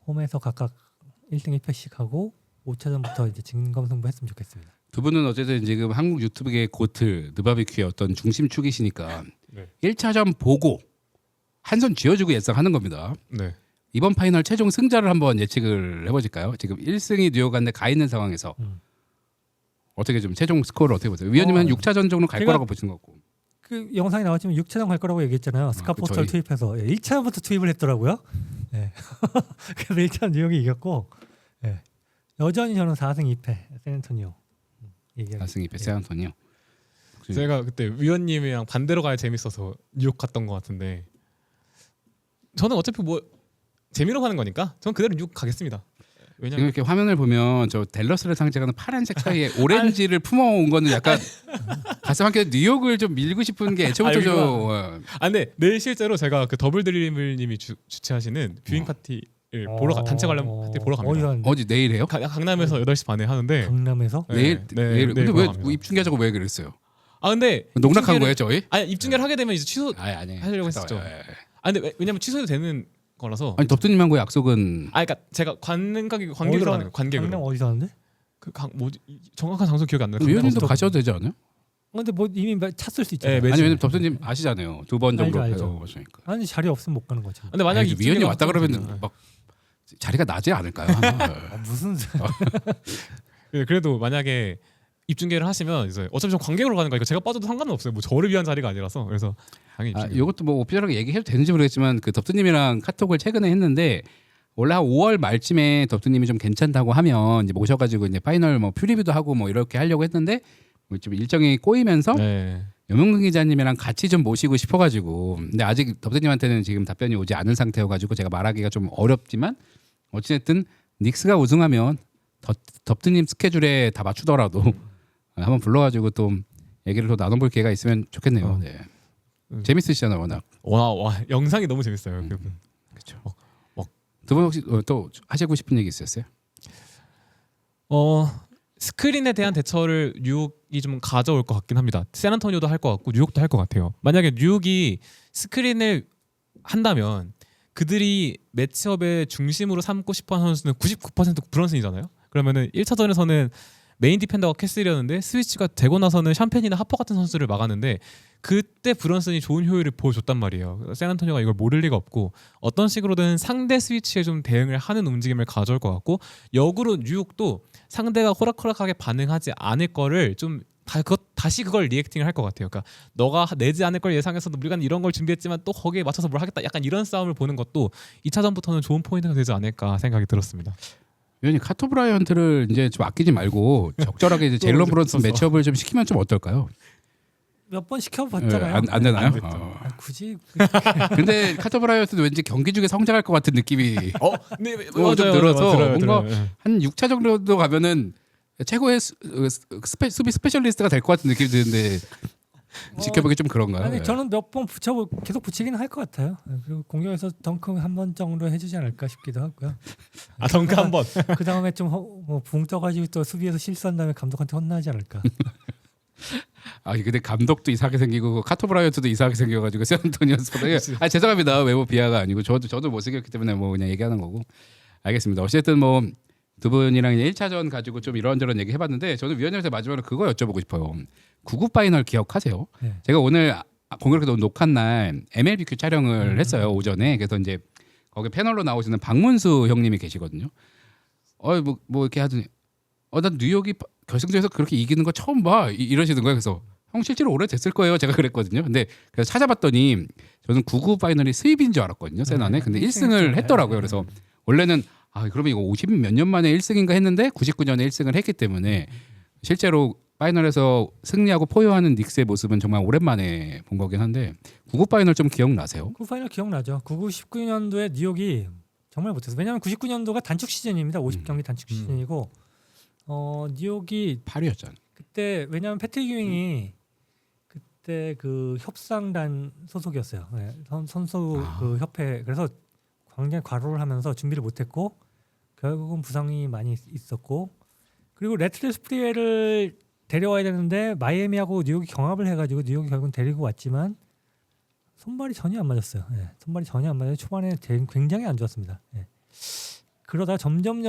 홈에서 각각 1승 1패씩 하고 5차전부터 이제 진검승부 했으면 좋겠습니다. 두 분은 어쨌든 지금 한국 유튜브계 고트 느바비큐의 어떤 중심축이시니까 1차전 보고 한 손 쥐어주고 예상하는 겁니다. 네. 이번 파이널 최종 승자를 한번 예측을 해보실까요? 지금 1승이 뉴욕한테 가 있는 상황에서 어떻게 좀 최종 스코어를 어떻게 보세요? 위원님은 6차전 정도 갈 거라고 보시는 거고. 그 영상이 나왔지만 6차전 갈 거라고 얘기했잖아요. 스카포스터를 투입해서 1차전부터 투입을 했더라고요. 네. 그래서 1차전 뉴욕이 이겼고 여전히 저는 4승 2패 샌앤토니오 얘기하겠습니다. 4승 2패 샌앤토니오. 제가 그때 위원님이랑 반대로 가야 재밌어서 뉴욕 갔던 것 같은데 저는 어차피 뭐 재미로 가는 거니까 저는 그대로 뉴욕 가겠습니다. 지금 왜냐면 이렇게 화면을 보면 저 댈러스를 상징하는 파란색 사이에 오렌지를 품어온 거는 약간 가슴 한켠 뉴욕을 좀 밀고 싶은 게 애초부터 좀. 근데 내일 실제로 제가 그 더블 드리블님이 주최하시는 뷰잉 파티를 단체 관람 파티 보러 갑니다. 어디 내일 해요? 강남에서 8시 반에 하는데 강남에서 내일. 근데 보러 왜 갑니다. 입중계자고 왜 그랬어요? 근데 농락한 거예요 저희? 입중계를 하게 되면 이제 취소 아니. 하려고 했었죠. 근데 왜냐면 취소도 되는 거라서. 아니 덥드님하고 약속은. 그러니까 제가 관객으로 가는 거예요. 관객으로. 강남 어디서 하는데? 정확한 장소 기억이 안 나요. 위원님도 가셔도 되지 않아요? 근데 뭐 이미 찼을 수 있잖아요. 네, 아니 왜냐면 덥드님 아시잖아요. 2번 정도 알죠. 가셨으니까. 아니 자리 없으면 못 가는 거죠. 근데 만약에 위원님 왔다 그러면 막 자리가 나지 않을까요? 무슨 그래도 만약에 입중계를 하시면 이제 어차피 전 관객으로 가는 거니까 제가 빠져도 상관은 없어요. 뭐 저를 위한 자리가 아니라서 그래서 당연히 입중계. 이것도 뭐 오피셜하게 얘기해도 되는지 모르겠지만 그 덥드님이랑 카톡을 최근에 했는데 원래 한 5월 말쯤에 덥드님이 좀 괜찮다고 하면 이제 모셔가지고 이제 파이널 뭐 퓨리뷰도 하고 뭐 이렇게 하려고 했는데 좀 일정이 꼬이면서 염영근 기자님이랑 같이 좀 모시고 싶어가지고 근데 아직 덥드님한테는 지금 답변이 오지 않은 상태여가지고 제가 말하기가 좀 어렵지만 어찌됐든 닉스가 우승하면 덥드님 스케줄에 다 맞추더라도 한번 불러가지고 또 얘기를 더 나눠볼 기회가 있으면 좋겠네요. 네. 재밌으시잖아요, 워낙. 와 영상이 너무 재밌어요. 그분. 그렇죠. 두 분 혹시 또 하시고 싶은 얘기 있으셨어요? 스크린에 대한 대처를 뉴욕이 좀 가져올 것 같긴 합니다. 샌안토니오도 할 것 같고 뉴욕도 할 것 같아요. 만약에 뉴욕이 스크린을 한다면 그들이 매치업의 중심으로 삼고 싶어하는 선수는 99% 브런슨이잖아요. 그러면은 1차전에서는 메인 디펜더가 캐슬이었는데 스위치가 되고 나서는 샴페인이나 하퍼 같은 선수를 막았는데 그때 브런슨이 좋은 효율을 보여줬단 말이에요. 샌안토니오가 이걸 모를 리가 없고 어떤 식으로든 상대 스위치에 좀 대응을 하는 움직임을 가져올 것 같고 역으로 뉴욕도 상대가 호락호락하게 반응하지 않을 거를 좀 다시 그걸 리액팅을 할 것 같아요. 그러니까 너가 내지 않을 걸 예상해서 우리가 이런 걸 준비했지만 또 거기에 맞춰서 뭘 하겠다. 약간 이런 싸움을 보는 것도 2차전부터는 좋은 포인트가 되지 않을까 생각이 들었습니다. 위원님 카토 브라이언트를 이제 좀 아끼지 말고 적절하게 이제 제일런 브런슨 매치업을 좀 시키면 좀 어떨까요? 몇 번 시켜봤잖아요. 안 되나요? 안 됐죠. 굳이 근데 카터 브라이언트도 왠지 경기 중에 성장할 것 같은 느낌이 네, 좀 들어서 뭔가 네. 한 6차 정도 가면은 최고의 수비 스페셜리스트가 될 것 같은 느낌이 드는데 지켜보기 좀 그런가요? 아니 예. 저는 몇 번 계속 붙이기는 할 것 같아요. 그리고 공격에서 덩크 한 번 정도 해주지 않을까 싶기도 하고요. 아 덩크 한 번. 그 다음에 좀붕 떠가지고 또 수비에서 실수한 다음에 감독한테 혼나지 않을까. 아 근데 감독도 이상하게 생기고 카터 브라이언트도 이상하게 생겨가지고 샌안토니오 스퍼스. 아 죄송합니다. 외모 비하가 아니고 저도 못생겼기 때문에 뭐 그냥 얘기하는 거고. 알겠습니다. 어쨌든 뭐 두 분이랑 이제 1차전 가지고 좀 이런저런 얘기 해봤는데 저는 위원님한테 마지막으로 그거 여쭤보고 싶어요. 99 파이널 기억하세요? 네. 제가 오늘 공교롭게 녹화한 날 MLBQ 촬영을 했어요 오전에. 그래서 이제 거기 패널로 나오시는 박문수 형님이 계시거든요. 뭐 이렇게 하더니 난 뉴욕이 결승전에서 그렇게 이기는 거 처음 봐 이러시는 거예요. 그래서 형 실제로 오래됐을 거예요. 제가 그랬거든요. 근데 그래서 찾아봤더니 저는 99 파이널이 수입인 줄 알았거든요. 세난에. 근데 1승을 했더라고요. 그래서 원래는 그러면 이거 50 몇 년 만에 1승인가 했는데 99년에 1승을 했기 때문에 실제로 파이널에서 승리하고 포효하는 닉스의 모습은 정말 오랜만에 본 거긴 한데 99 파이널 좀 기억나세요? 그 파이널 기억나죠. 19년도에 뉴욕이 정말 못했어요. 왜냐하면 99년도가 단축 시즌입니다. 50경기 단축 시즌이고 뉴욕이 8위였잖아요. 그때 왜냐하면 패트릭 ewing이 그때 그 협상단 소속이었어요. 네, 선수 그 협회. 그래서 굉장히 과로를 하면서 준비를 못했고 결국은 부상이 많이 있었고 그리고 레트레 스프리에를 데려와야 되는데 마이애미하고 뉴욕이 경합을 해가지고 뉴욕이 결국은 데리고 왔지만 손발이 전혀 안 맞았어요. 네, 손발이 전혀 안 맞아요. 초반에 굉장히 안 좋았습니다. 네. 그러다 점점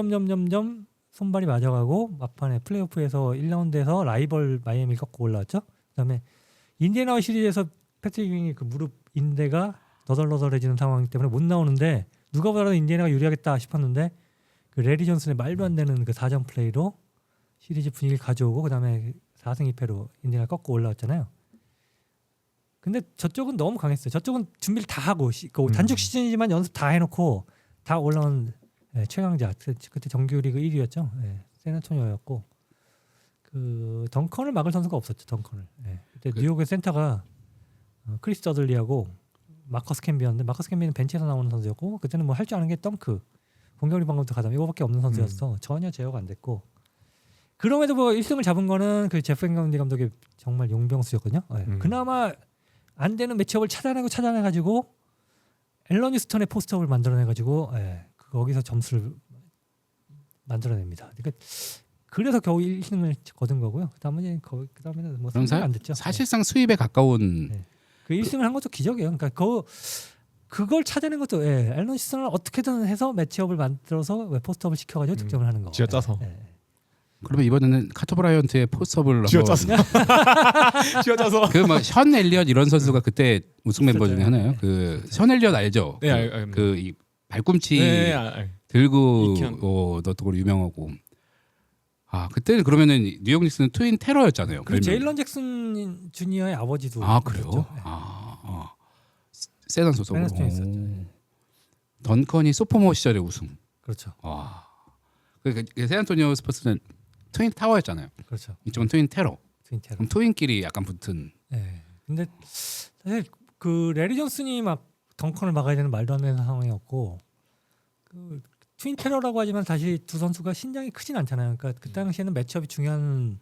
손발이 맞아가고 막판에 플레이오프에서 1라운드에서 라이벌 마이애미 꺾고 올라왔죠. 그다음에 인디애나 시리즈에서 패트릭 ewing이 그 무릎 인대가 너덜너덜해지는 상황 때문에 못 나오는데 누가 보더라도 인디애나가 유리하겠다 싶었는데 그 레리 존슨의 말도 안 되는 그 4점 플레이로 시리즈 분위기를 가져오고 그다음에 4승 2패로 인디애나 꺾고 올라왔잖아요. 근데 저쪽은 너무 강했어요. 저쪽은 준비를 다 하고 단축 시즌이지만 연습 다 해놓고 다 올라온 최강자. 그때 정규리그 1위였죠. 샌안토니오였고 그 덩컨을 막을 선수가 없었죠. 덩컨을. 그때 뉴욕의 센터가 크리스 더들리하고 마커스 캠비였는데 마커스 캠비는 벤치에서 나오는 선수였고 그때는 뭐 할 줄 아는 게 덩크, 공격 리바운드 가담 이거밖에 없는 선수였어. 전혀 제어가 안 됐고 그럼에도 뭐 1승을 잡은 거는 그 제프 앵가운디 감독의 정말 용병수였거든요. 그나마 안 되는 매치업을 찾아내가지고 앨런 휴스턴의 포스트업을 만들어내가지고 거기서 점수를 만들어냅니다. 그러니까 그래서 겨우 1승을 거둔 거고요. 그다음에는 뭐 그럼 승리가 안 됐죠. 사실상 수입에 가까운 그 1승을 한 것도 기적이에요. 그러니까 그걸 찾아낸 것도 앨런 휴스턴을 어떻게든 해서 매치업을 만들어서 포스트업을 시켜가지고 득점을 하는 거. 쥐어짜서. 그러면 이번에는 카터 브라이언트의 포스트업을 쥐어짜서. 쥐어짜서. 그뭐션 엘리엇 이런 선수가 그때 우승 멤버 중에 있었죠. 하나요. 그션 엘리엇 알죠? 네, 알습니다. 이 발꿈치 네, 들고 이키한. 넣었던 유명하고. 그때는 그러면은 뉴욕 닉스는 트윈 테러였잖아요. 그 제일런 잭슨 주니어의 아버지도 그래요? 있었죠. 세단 소속으로. 있었죠. 던컨이 소포모 시절의 우승. 그렇죠. 그 샌안토니오 스퍼스는 트윈 타워였잖아요. 그렇죠. 이쪽은 트윈 테러. 트윈 테러. 그럼 트윈끼리 약간 붙은. 근데 사실 그 레리 존슨이 막 덩컨을 막아야 되는 말도 안 되는 상황이었고 그 트윈 테러라고 하지만 사실 두 선수가 신장이 크진 않잖아요. 그러니까 그 당시에는 매치업이 중요한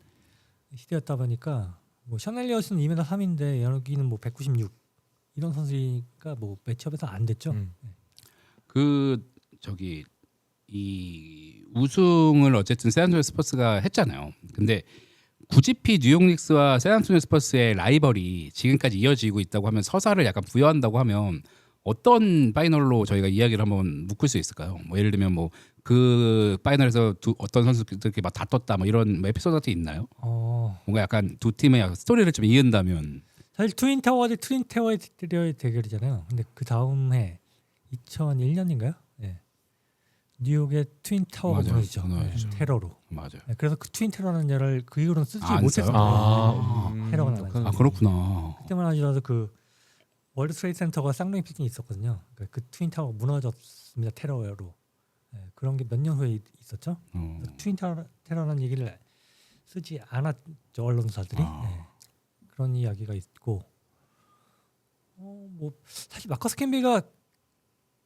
시대였다 보니까 뭐 션 엘리엇은 2m 3인데 여기는 뭐 196 이런 선수니까 뭐 매치업에서 안 됐죠. 이 우승을 어쨌든 샌안토니오 스퍼스가 했잖아요. 근데 굳이 뉴욕 닉스와 샌안토니오 스퍼스의 라이벌이 지금까지 이어지고 있다고 하면 서사를 약간 부여한다고 하면 어떤 파이널로 저희가 이야기를 한번 묶을 수 있을까요? 뭐 예를 들면 뭐 그 파이널에서 어떤 선수들이 막 다퉜다 뭐 이런 에피소드 같은 게 있나요? 뭔가 약간 두 팀의 스토리를 좀 이은다면 사실 트윈 타워의 대결이잖아요. 근데 그 다음 해 2001년인가요? 뉴욕의 트윈 타워가 맞아요. 무너지죠. 테러로. 맞아요. 그래서 그 트윈 테러라는 말을 그 이후로는 쓰지 안 못했어요. 써요? 테러가 나가지고. 그렇구나. 그때만 하더라도 그 월드 트레이드 센터가 쌍둥이 빌딩이 있었거든요. 그 트윈 타워가 무너졌습니다. 테러로. 그런 게 몇 년 후에 있었죠. 트윈 테러라는 얘기를 쓰지 않았죠 언론사들이. 그런 이야기가 있고 뭐 사실 마커스 캠비가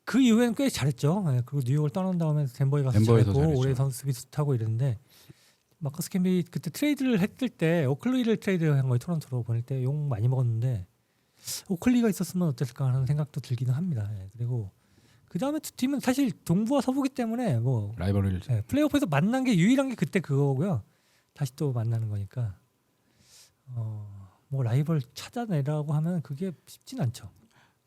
그 이후에는 꽤 잘했죠. 예, 그리고 뉴욕을 떠난 다음에 덴버에 가서 덴버에서 잘했고 잘했죠. 올해 수비수하고 이랬는데 마커스 캠비 그때 트레이드를 했을 때 오클리를 트레이드한 거예요. 토론토로 보낼 때 욕 많이 먹었는데 오클리가 있었으면 어땠을까 하는 생각도 들기는 합니다. 예, 그리고 그 다음에 두 팀은 사실 동부와 서부기 때문에 뭐 라이벌을 예, 플레이오프에서 만난 게 유일한 게 그때 그거고요. 다시 또 만나는 거니까 뭐 라이벌 찾아내라고 하면 그게 쉽진 않죠.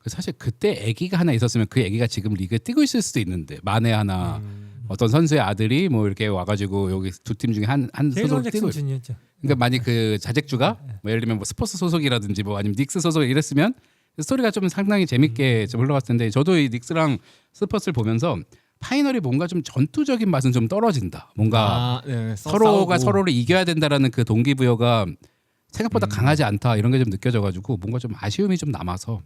사실 그때 아기가 하나 있었으면 그 아기가 지금 리그에 뛰고 있을 수도 있는데 만에 하나 어떤 선수의 아들이 뭐 이렇게 와가지고 여기 두 팀 중에 한 제일런 소속 뛰고 잭슨 준이었죠. 그러니까 만약 그 자택주가 뭐 예를 들면 뭐 스포츠 소속이라든지 뭐 아니면 닉스 소속 이랬으면 스토리가 좀 상당히 재밌게 좀 흘러갔을 텐데 저도 이 닉스랑 스포츠를 보면서 파이널이 뭔가 좀 전투적인 맛은 좀 떨어진다. 뭔가 네, 서로가 싸우고. 서로를 이겨야 된다라는 그 동기부여가 생각보다 강하지 않다 이런 게 좀 느껴져가지고 뭔가 좀 아쉬움이 좀 남아서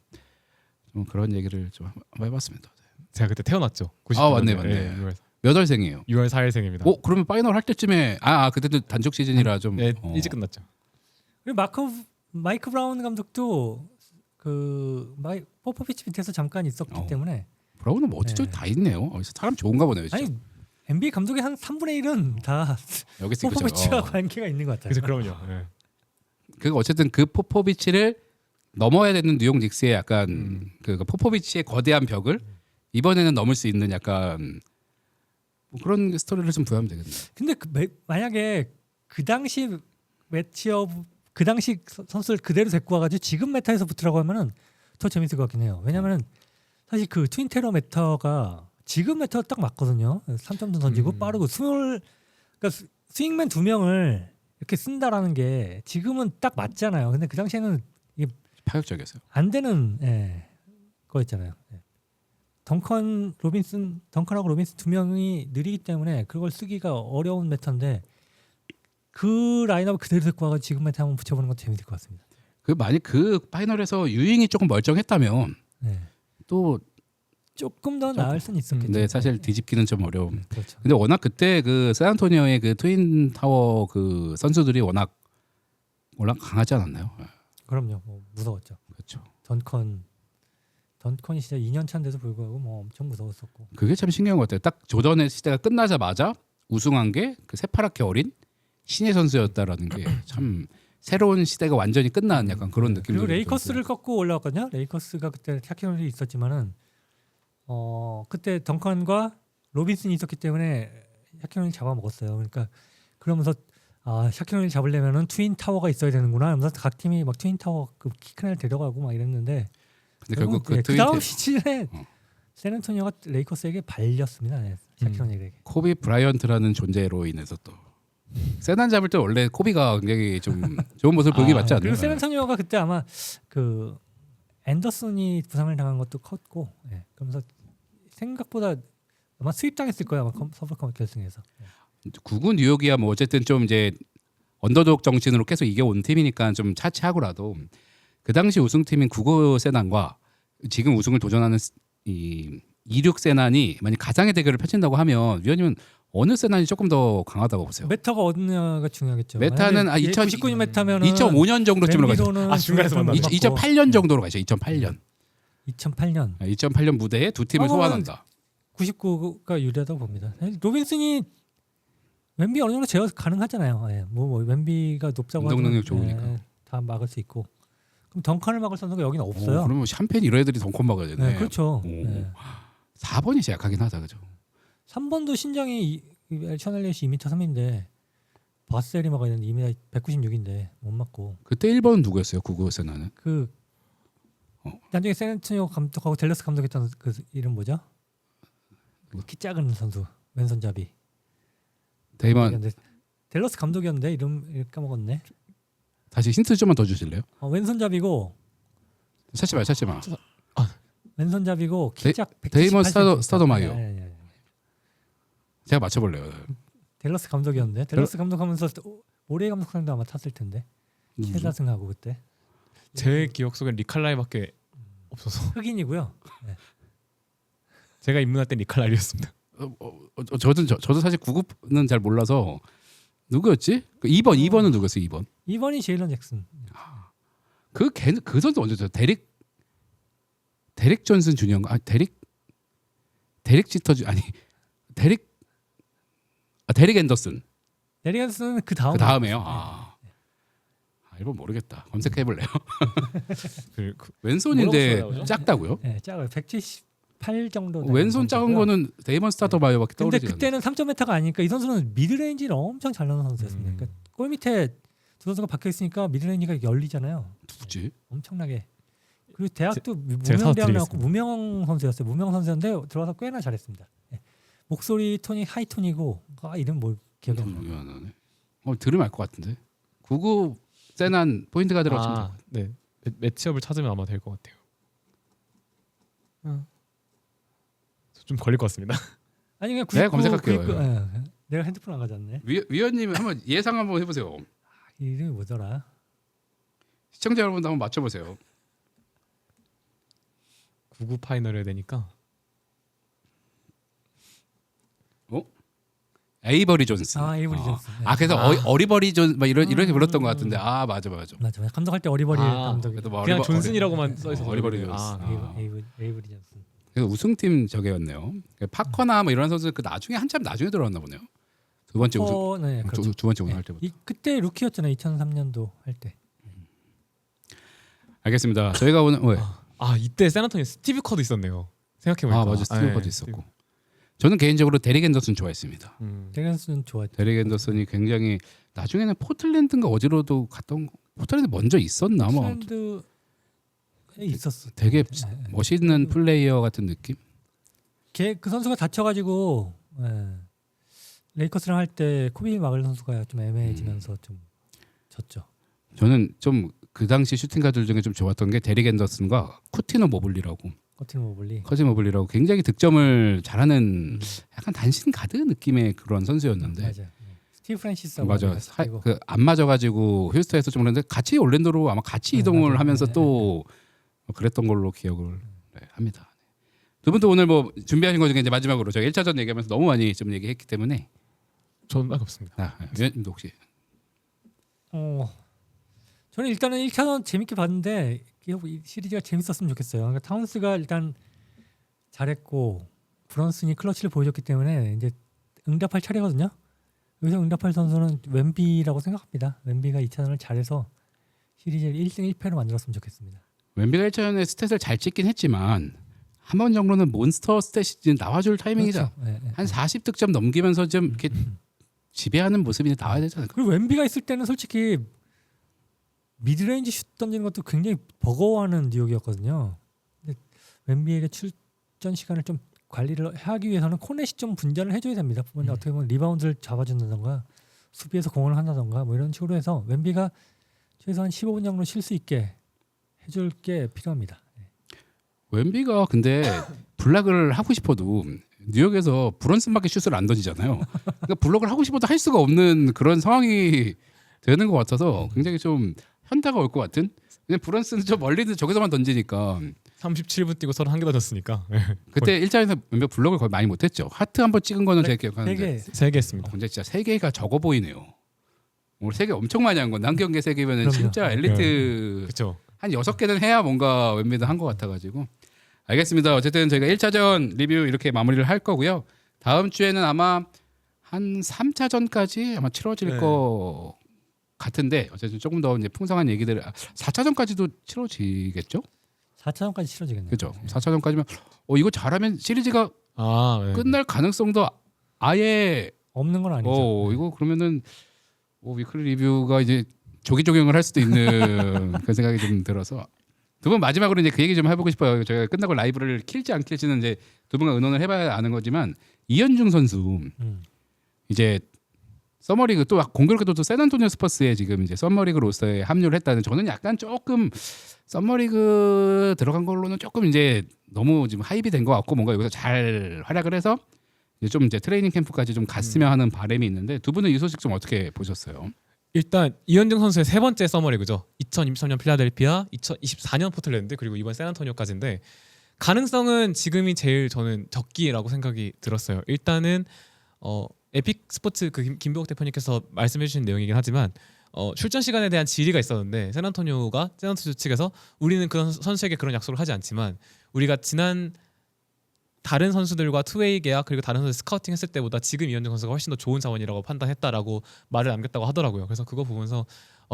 좀 그런 얘기를 좀 한번 해봤습니다. 제가 그때 태어났죠. 아, 맞네, 90년도에. 맞네. 예, 6월, 몇 월생이에요? 6월 4일생입니다. 그러면 파이널 할 때쯤에 그때도 단축 시즌이라 좀 네, 일찍 끝났죠. 그리고 마이크 브라운 감독도 그 포포비치 밑에서 잠깐 있었기 때문에 브라운은 뭐 어찌저찌 네. 다 있네요. 사람 좋은가 보네요. 진짜. 아니 NBA 감독의 한 3분의 1은 다 여기 있으니까 포포비치와 관계가 있는 것 같아요. 그래서 그럼요. 예. 그 어쨌든 그 포포비치를 넘어야 되는 뉴욕 닉스의 약간 그 포포비치의 거대한 벽을 이번에는 넘을 수 있는 약간 뭐 그런 스토리를 좀 부여하면 되겠네요. 근데 만약에 그 당시 매치업 그 당시 선수를 그대로 데리고 와가지고 지금 메타에서 붙으라고 하면은 더 재밌을 것 같긴 해요. 왜냐면은 사실 그 트윈 테러 메타가 지금 메타 딱 맞거든요. 3점도 던지고 빠르고 그러니까 스윙맨 2명을 이렇게 쓴다라는 게 지금은 딱 맞잖아요. 근데 그 당시에는 이게 파격적이었어요. 안 되는 거였잖아요. 덩컨하고 로빈슨 2명이 느리기 때문에 그걸 쓰기가 어려운 메타인데 그 라인업을 그대로 데리고 와서 지금 메타 한번 붙여보는 것도 재밌을 것 같습니다. 그 만약 그 파이널에서 유잉이 조금 멀쩡했다면 네. 또 조금 더 나을 수는 있었겠죠. 근데 사실 뒤집기는 좀 어려움. 그렇죠. 근데 워낙 그때 그 샌안토니오의 그 트윈 타워 그 선수들이 워낙 강하지 않았나요? 그럼요. 뭐 무서웠죠. 그렇죠. 던컨이 진짜 2년 차인데도 불구하고 뭐 엄청 무서웠었고. 그게 참 신기한 것 같아요. 딱 조던의 시대가 끝나자마자 우승한 게 그 새파랗게 어린 신예 선수였다라는 게 참 새로운 시대가 완전히 끝난 약간 그런 느낌. 그리고 레이커스를 꺾고 올라왔거든요. 레이커스가 그때 샤키놀이 있었지만은 그때 덩컨과 로빈슨이 있었기 때문에 샤키놀이 잡아먹었어요. 그러니까 그러면서 샤키놀이 잡으려면은 트윈 타워가 있어야 되는구나. 하면서 각 팀이 막 트윈 타워 그 키 큰 애를 데려가고 막 이랬는데 근데 결국 그 그 다음 시즌에 샌안토니오가 레이커스에게 발렸습니다. 샤키놀에게. 코비 브라이언트라는 존재로 인해서 또 세난 잡을 때 원래 코비가 굉장히 좀 좋은 모습을 보이기 맞지 않나요? 그리고 샌안토니오가 그때 아마 그 앤더슨이 부상을 당한 것도 컸고, 그러면서 생각보다 아마 수입당했을 거예요. 아마 서브컵 결승에서. 구군 뉴욕이야 뭐 어쨌든 좀 이제 언더독 정신으로 계속 이겨온 팀이니까 좀 차치하고라도 그 당시 우승팀인 구고 세난과 지금 우승을 도전하는 이 26 세난이 만약 가상의 대결을 펼친다고 하면 위원님은 어느 세난이 조금 더 강하다고 보세요? 메타가 어느냐가 중요하겠죠. 메타는 2019년 메타면은 2005년 정도쯤으로 가죠. 중간에서 만났나? 2008년 정도로 가죠. 2008년. 2008년. 2008년 무대에 두 팀을 소환한다. 99가 유리하다고 봅니다. 로빈슨이 웬비 어느 정도 제어 가능하잖아요. 뭐 웬비가 높다고 운동 능력 하지만, 좋으니까. 다 막을 수 있고. 그럼 덩컨을 막을 선수가 여기는 없어요. 그러면 샴페인 이런 애들이 덩컨 막아야 되네. 그렇죠. 4번이 제일 약하긴 하다, 그죠? 3번도 신장이 셔넬리시 2m 3인데 바셀이 막아야 되는데 2m 196인데 못 맞고. 그때 1번은 누구였어요? 구고 세나는? 그 나중에 샌안토니오 감독하고 델러스 감독했던 그 이름 뭐죠? 키 작은 선수 왼손잡이. 데이먼. 델러스 감독이었는데 이름 까먹었네. 다시 힌트 좀만 더 주실래요? 왼손잡이고 찾지 마. 왼손잡이고 키작 데이먼 스타더마이어. 네. 제가 맞춰볼래요. 델러스 감독이었는데 델러스 감독하면서 올해 감독상도 아마 탔을 텐데 최다승하고 그때 제 기억 속엔 리칼라이밖에 없어서 흑인이고요. 제가 입문할 땐 리칼라이였습니다. 저도 사실 구급은 잘 몰라서 누구였지? 2번은 누구였어요? 2번. 2번이 제일런 잭슨. 그 선수 언제죠? 데릭 존슨 주니어인가? 데릭 지터 아니 데릭 앤더슨. 데릭 앤더슨은 그 그 다음에요. 이거 모르겠다. 검색해 볼래요. 왼손인데 뭐라고 작다고요? 네, 작아요. 178 정도. 왼손 작은 거는 데이먼 스타더마이어밖에 근데 떠오르지 않아요. 그때는 3.m가 아니니까 이 선수는 미드레인지를 엄청 잘 넣는 선수였습니다. 그러니까 골 밑에 두 선수가 박혀 있으니까 미드레인지가 열리잖아요. 누구지? 엄청나게. 그리고 대학도 제가 무명 대학 나왔고 사드리겠습니다. 무명 선수였어요. 무명 선수였는데 들어와서 꽤나 잘했습니다. 네. 목소리 톤이 하이톤이고 이름 뭘 기억이 안 나요. 들으면 알 것 같은데. 99 세난 포인트 가드라고 치면 네. 매치업을 찾으면 아마 될 것 같아요. 좀 걸릴 것 같습니다. 아니 그냥 네, 검색할게요. 내가 핸드폰 안 가져왔네. 위원님 한번 예상 한번 해보세요. 이름이 뭐더라? 시청자 여러분도 한번 맞춰보세요. 99 파이널을 내니까 에이버리 존슨. 에이버리 존슨. 네. 그래서 어리버리 존 막 이렇게 불렀던 것 같은데. 맞아. 맞아. 감독할 때 어리버리 감독이. 그래도 뭐 그냥 존슨이라고만 써 있어서 어리버리 존슨. 에이버리 존슨. 그래서 우승팀 저게였네요. 파커나 뭐 이런 선수 그 한참 나중에 들어왔나 보네요. 두 번째 우승. 네, 그렇죠. 두 번째 우승 할 때부터. 그때 루키였잖아요. 2003년도 할 때. 알겠습니다. 저희가 오늘 이때 샌안토니 스티브 커도 있었네요. 생각해보니까. 맞아. 스티브 커도 있었고. 저는 개인적으로 데릭 앤더슨 좋아했습니다. 데릭 앤더슨 좋아했죠. 데릭 앤더슨이 굉장히 나중에는 포틀랜드인가 어디로도 갔던 포틀랜드 먼저 있었나 뭐 포틀랜드에 있었어. 되게 멋있는 플레이어 같은 느낌. 그 선수가 다쳐가지고 레이커스랑 할 때 코비 마글 선수가 좀 애매해지면서 좀 졌죠. 저는 좀 그 당시 슈팅 가드 중에 좀 좋았던 게 데릭 앤더슨과 쿠티노 모블리라고. 커진 모블리라고 굉장히 득점을 잘하는 약간 단신 가드 느낌의 그런 선수였는데. 맞아. 스티브 프랜시스. 맞아. 안 맞아가지고 휴스턴에서 좀 그런데 같이 올랜도로 아마 같이 이동을 맞아요. 하면서 또 그랬던 걸로 기억을 합니다. 두 분도 오늘 뭐 준비하신 것 중에 이제 마지막으로 저희 1차전 얘기하면서 너무 많이 좀 얘기했기 때문에 저는 없습니다. 위원님도 혹시 저는 일단은 1차전 재밌게 봤는데 이 시리즈가 재밌었으면 좋겠어요. 그러니까 타운스가 일단 잘했고 브런슨이 클러치를 보여줬기 때문에 이제 응답할 차례거든요. 여기서 응답할 선수는 웸비라고 생각합니다. 웸비가 2차전을 잘해서 시리즈를 1승 1패로 만들었으면 좋겠습니다. 웸비가 1차전에 스탯을 잘 찍긴 했지만 한 번 정도는 몬스터 스탯이 나와줄 타이밍이다. 그렇죠. 한 40득점 넘기면서 좀 이렇게 지배하는 모습이 나와야 되잖아요. 그리고 웸비가 있을 때는 솔직히 미드레인지 슛 던지는 것도 굉장히 버거워하는 뉴욕이었거든요. 근데 웸비에게 출전 시간을 좀 관리를 하기 위해서는 코넷이 좀 분전을 해줘야 됩니다. 어떻게 보면 리바운드를 잡아준다던가 수비에서 공을 한다던가 뭐 이런 식으로 해서 웸비가 최소한 15분 정도 쉴 수 있게 해줄 게 필요합니다. 웸비가 근데 블락을 하고 싶어도 뉴욕에서 브런슨밖에 슛을 안 던지잖아요. 그러니까 블록을 하고 싶어도 할 수가 없는 그런 상황이 되는 것 같아서 굉장히 좀 현타가 올 것 같은. 그냥 브런슨은 좀 멀리는 저기서만 던지니까 37분 뛰고 31개 던졌으니까. 그때 1차에서 몇 블록을 거의 많이 못했죠. 하트 한번 찍은 거는 제가 기억하는데 3개 했습니다. 근데 진짜 3개가 적어 보이네요. 오늘 3개 엄청 많이 한 건데 한 경기에 3개면 그럼요. 진짜 엘리트 그렇죠. 한 6개는 해야 뭔가 웬미도 한 것 같아가지고. 알겠습니다. 어쨌든 저희가 1차전 리뷰 이렇게 마무리를 할 거고요. 다음 주에는 아마 한 3차전까지 아마 치러질 것 같은데 어쨌든 조금 더 이제 풍성한 얘기들 4차전까지도 치러지겠죠? 4차전까지 치러지겠네요. 그렇죠. 4차전까지면 이거 잘하면 시리즈가 끝날 가능성도 아예 없는 건 아니죠. 이거 그러면은 위클리 리뷰가 이제 조기 적용을 할 수도 있는 그런 생각이 좀 들어서 두 분 마지막으로 이제 그 얘기 좀 해보고 싶어요. 저희가 끝나고 라이브를 킬지 안 킬지는 이제 두 분과 의논을 해봐야 아는 거지만 이현중 선수 이제 서머리그 또 공교롭게도 또 샌안토니오 스퍼스에 지금 이제 서머리그 로스터에 합류를 했다는 저는 약간 조금 서머리그 들어간 걸로는 조금 이제 너무 지금 하입이 된 것 같고 뭔가 여기서 잘 활약을 해서 이제 좀 이제 트레이닝 캠프까지 좀 갔으면 하는 바람이 있는데 두 분은 이 소식 좀 어떻게 보셨어요? 일단 이현중 선수의 세 번째 서머리그죠. 2023년 필라델피아, 2024년 포틀랜드 그리고 이번 샌안토니오까지인데 가능성은 지금이 제일 저는 적기라고 생각이 들었어요. 일단은 에픽 스포츠 그 김병욱 대표님께서 말씀해주신 내용이긴 하지만 출전 시간에 대한 질의가 있었는데 샌안토니오가 샌안토니오 측에서 우리는 그 선수에게 그런 약속을 하지 않지만 우리가 지난 다른 선수들과 투웨이 계약 그리고 다른 선수 스카우팅 했을 때보다 지금 이현중 선수가 훨씬 더 좋은 자원이라고 판단했다라고 말을 남겼다고 하더라고요. 그래서 그거 보면서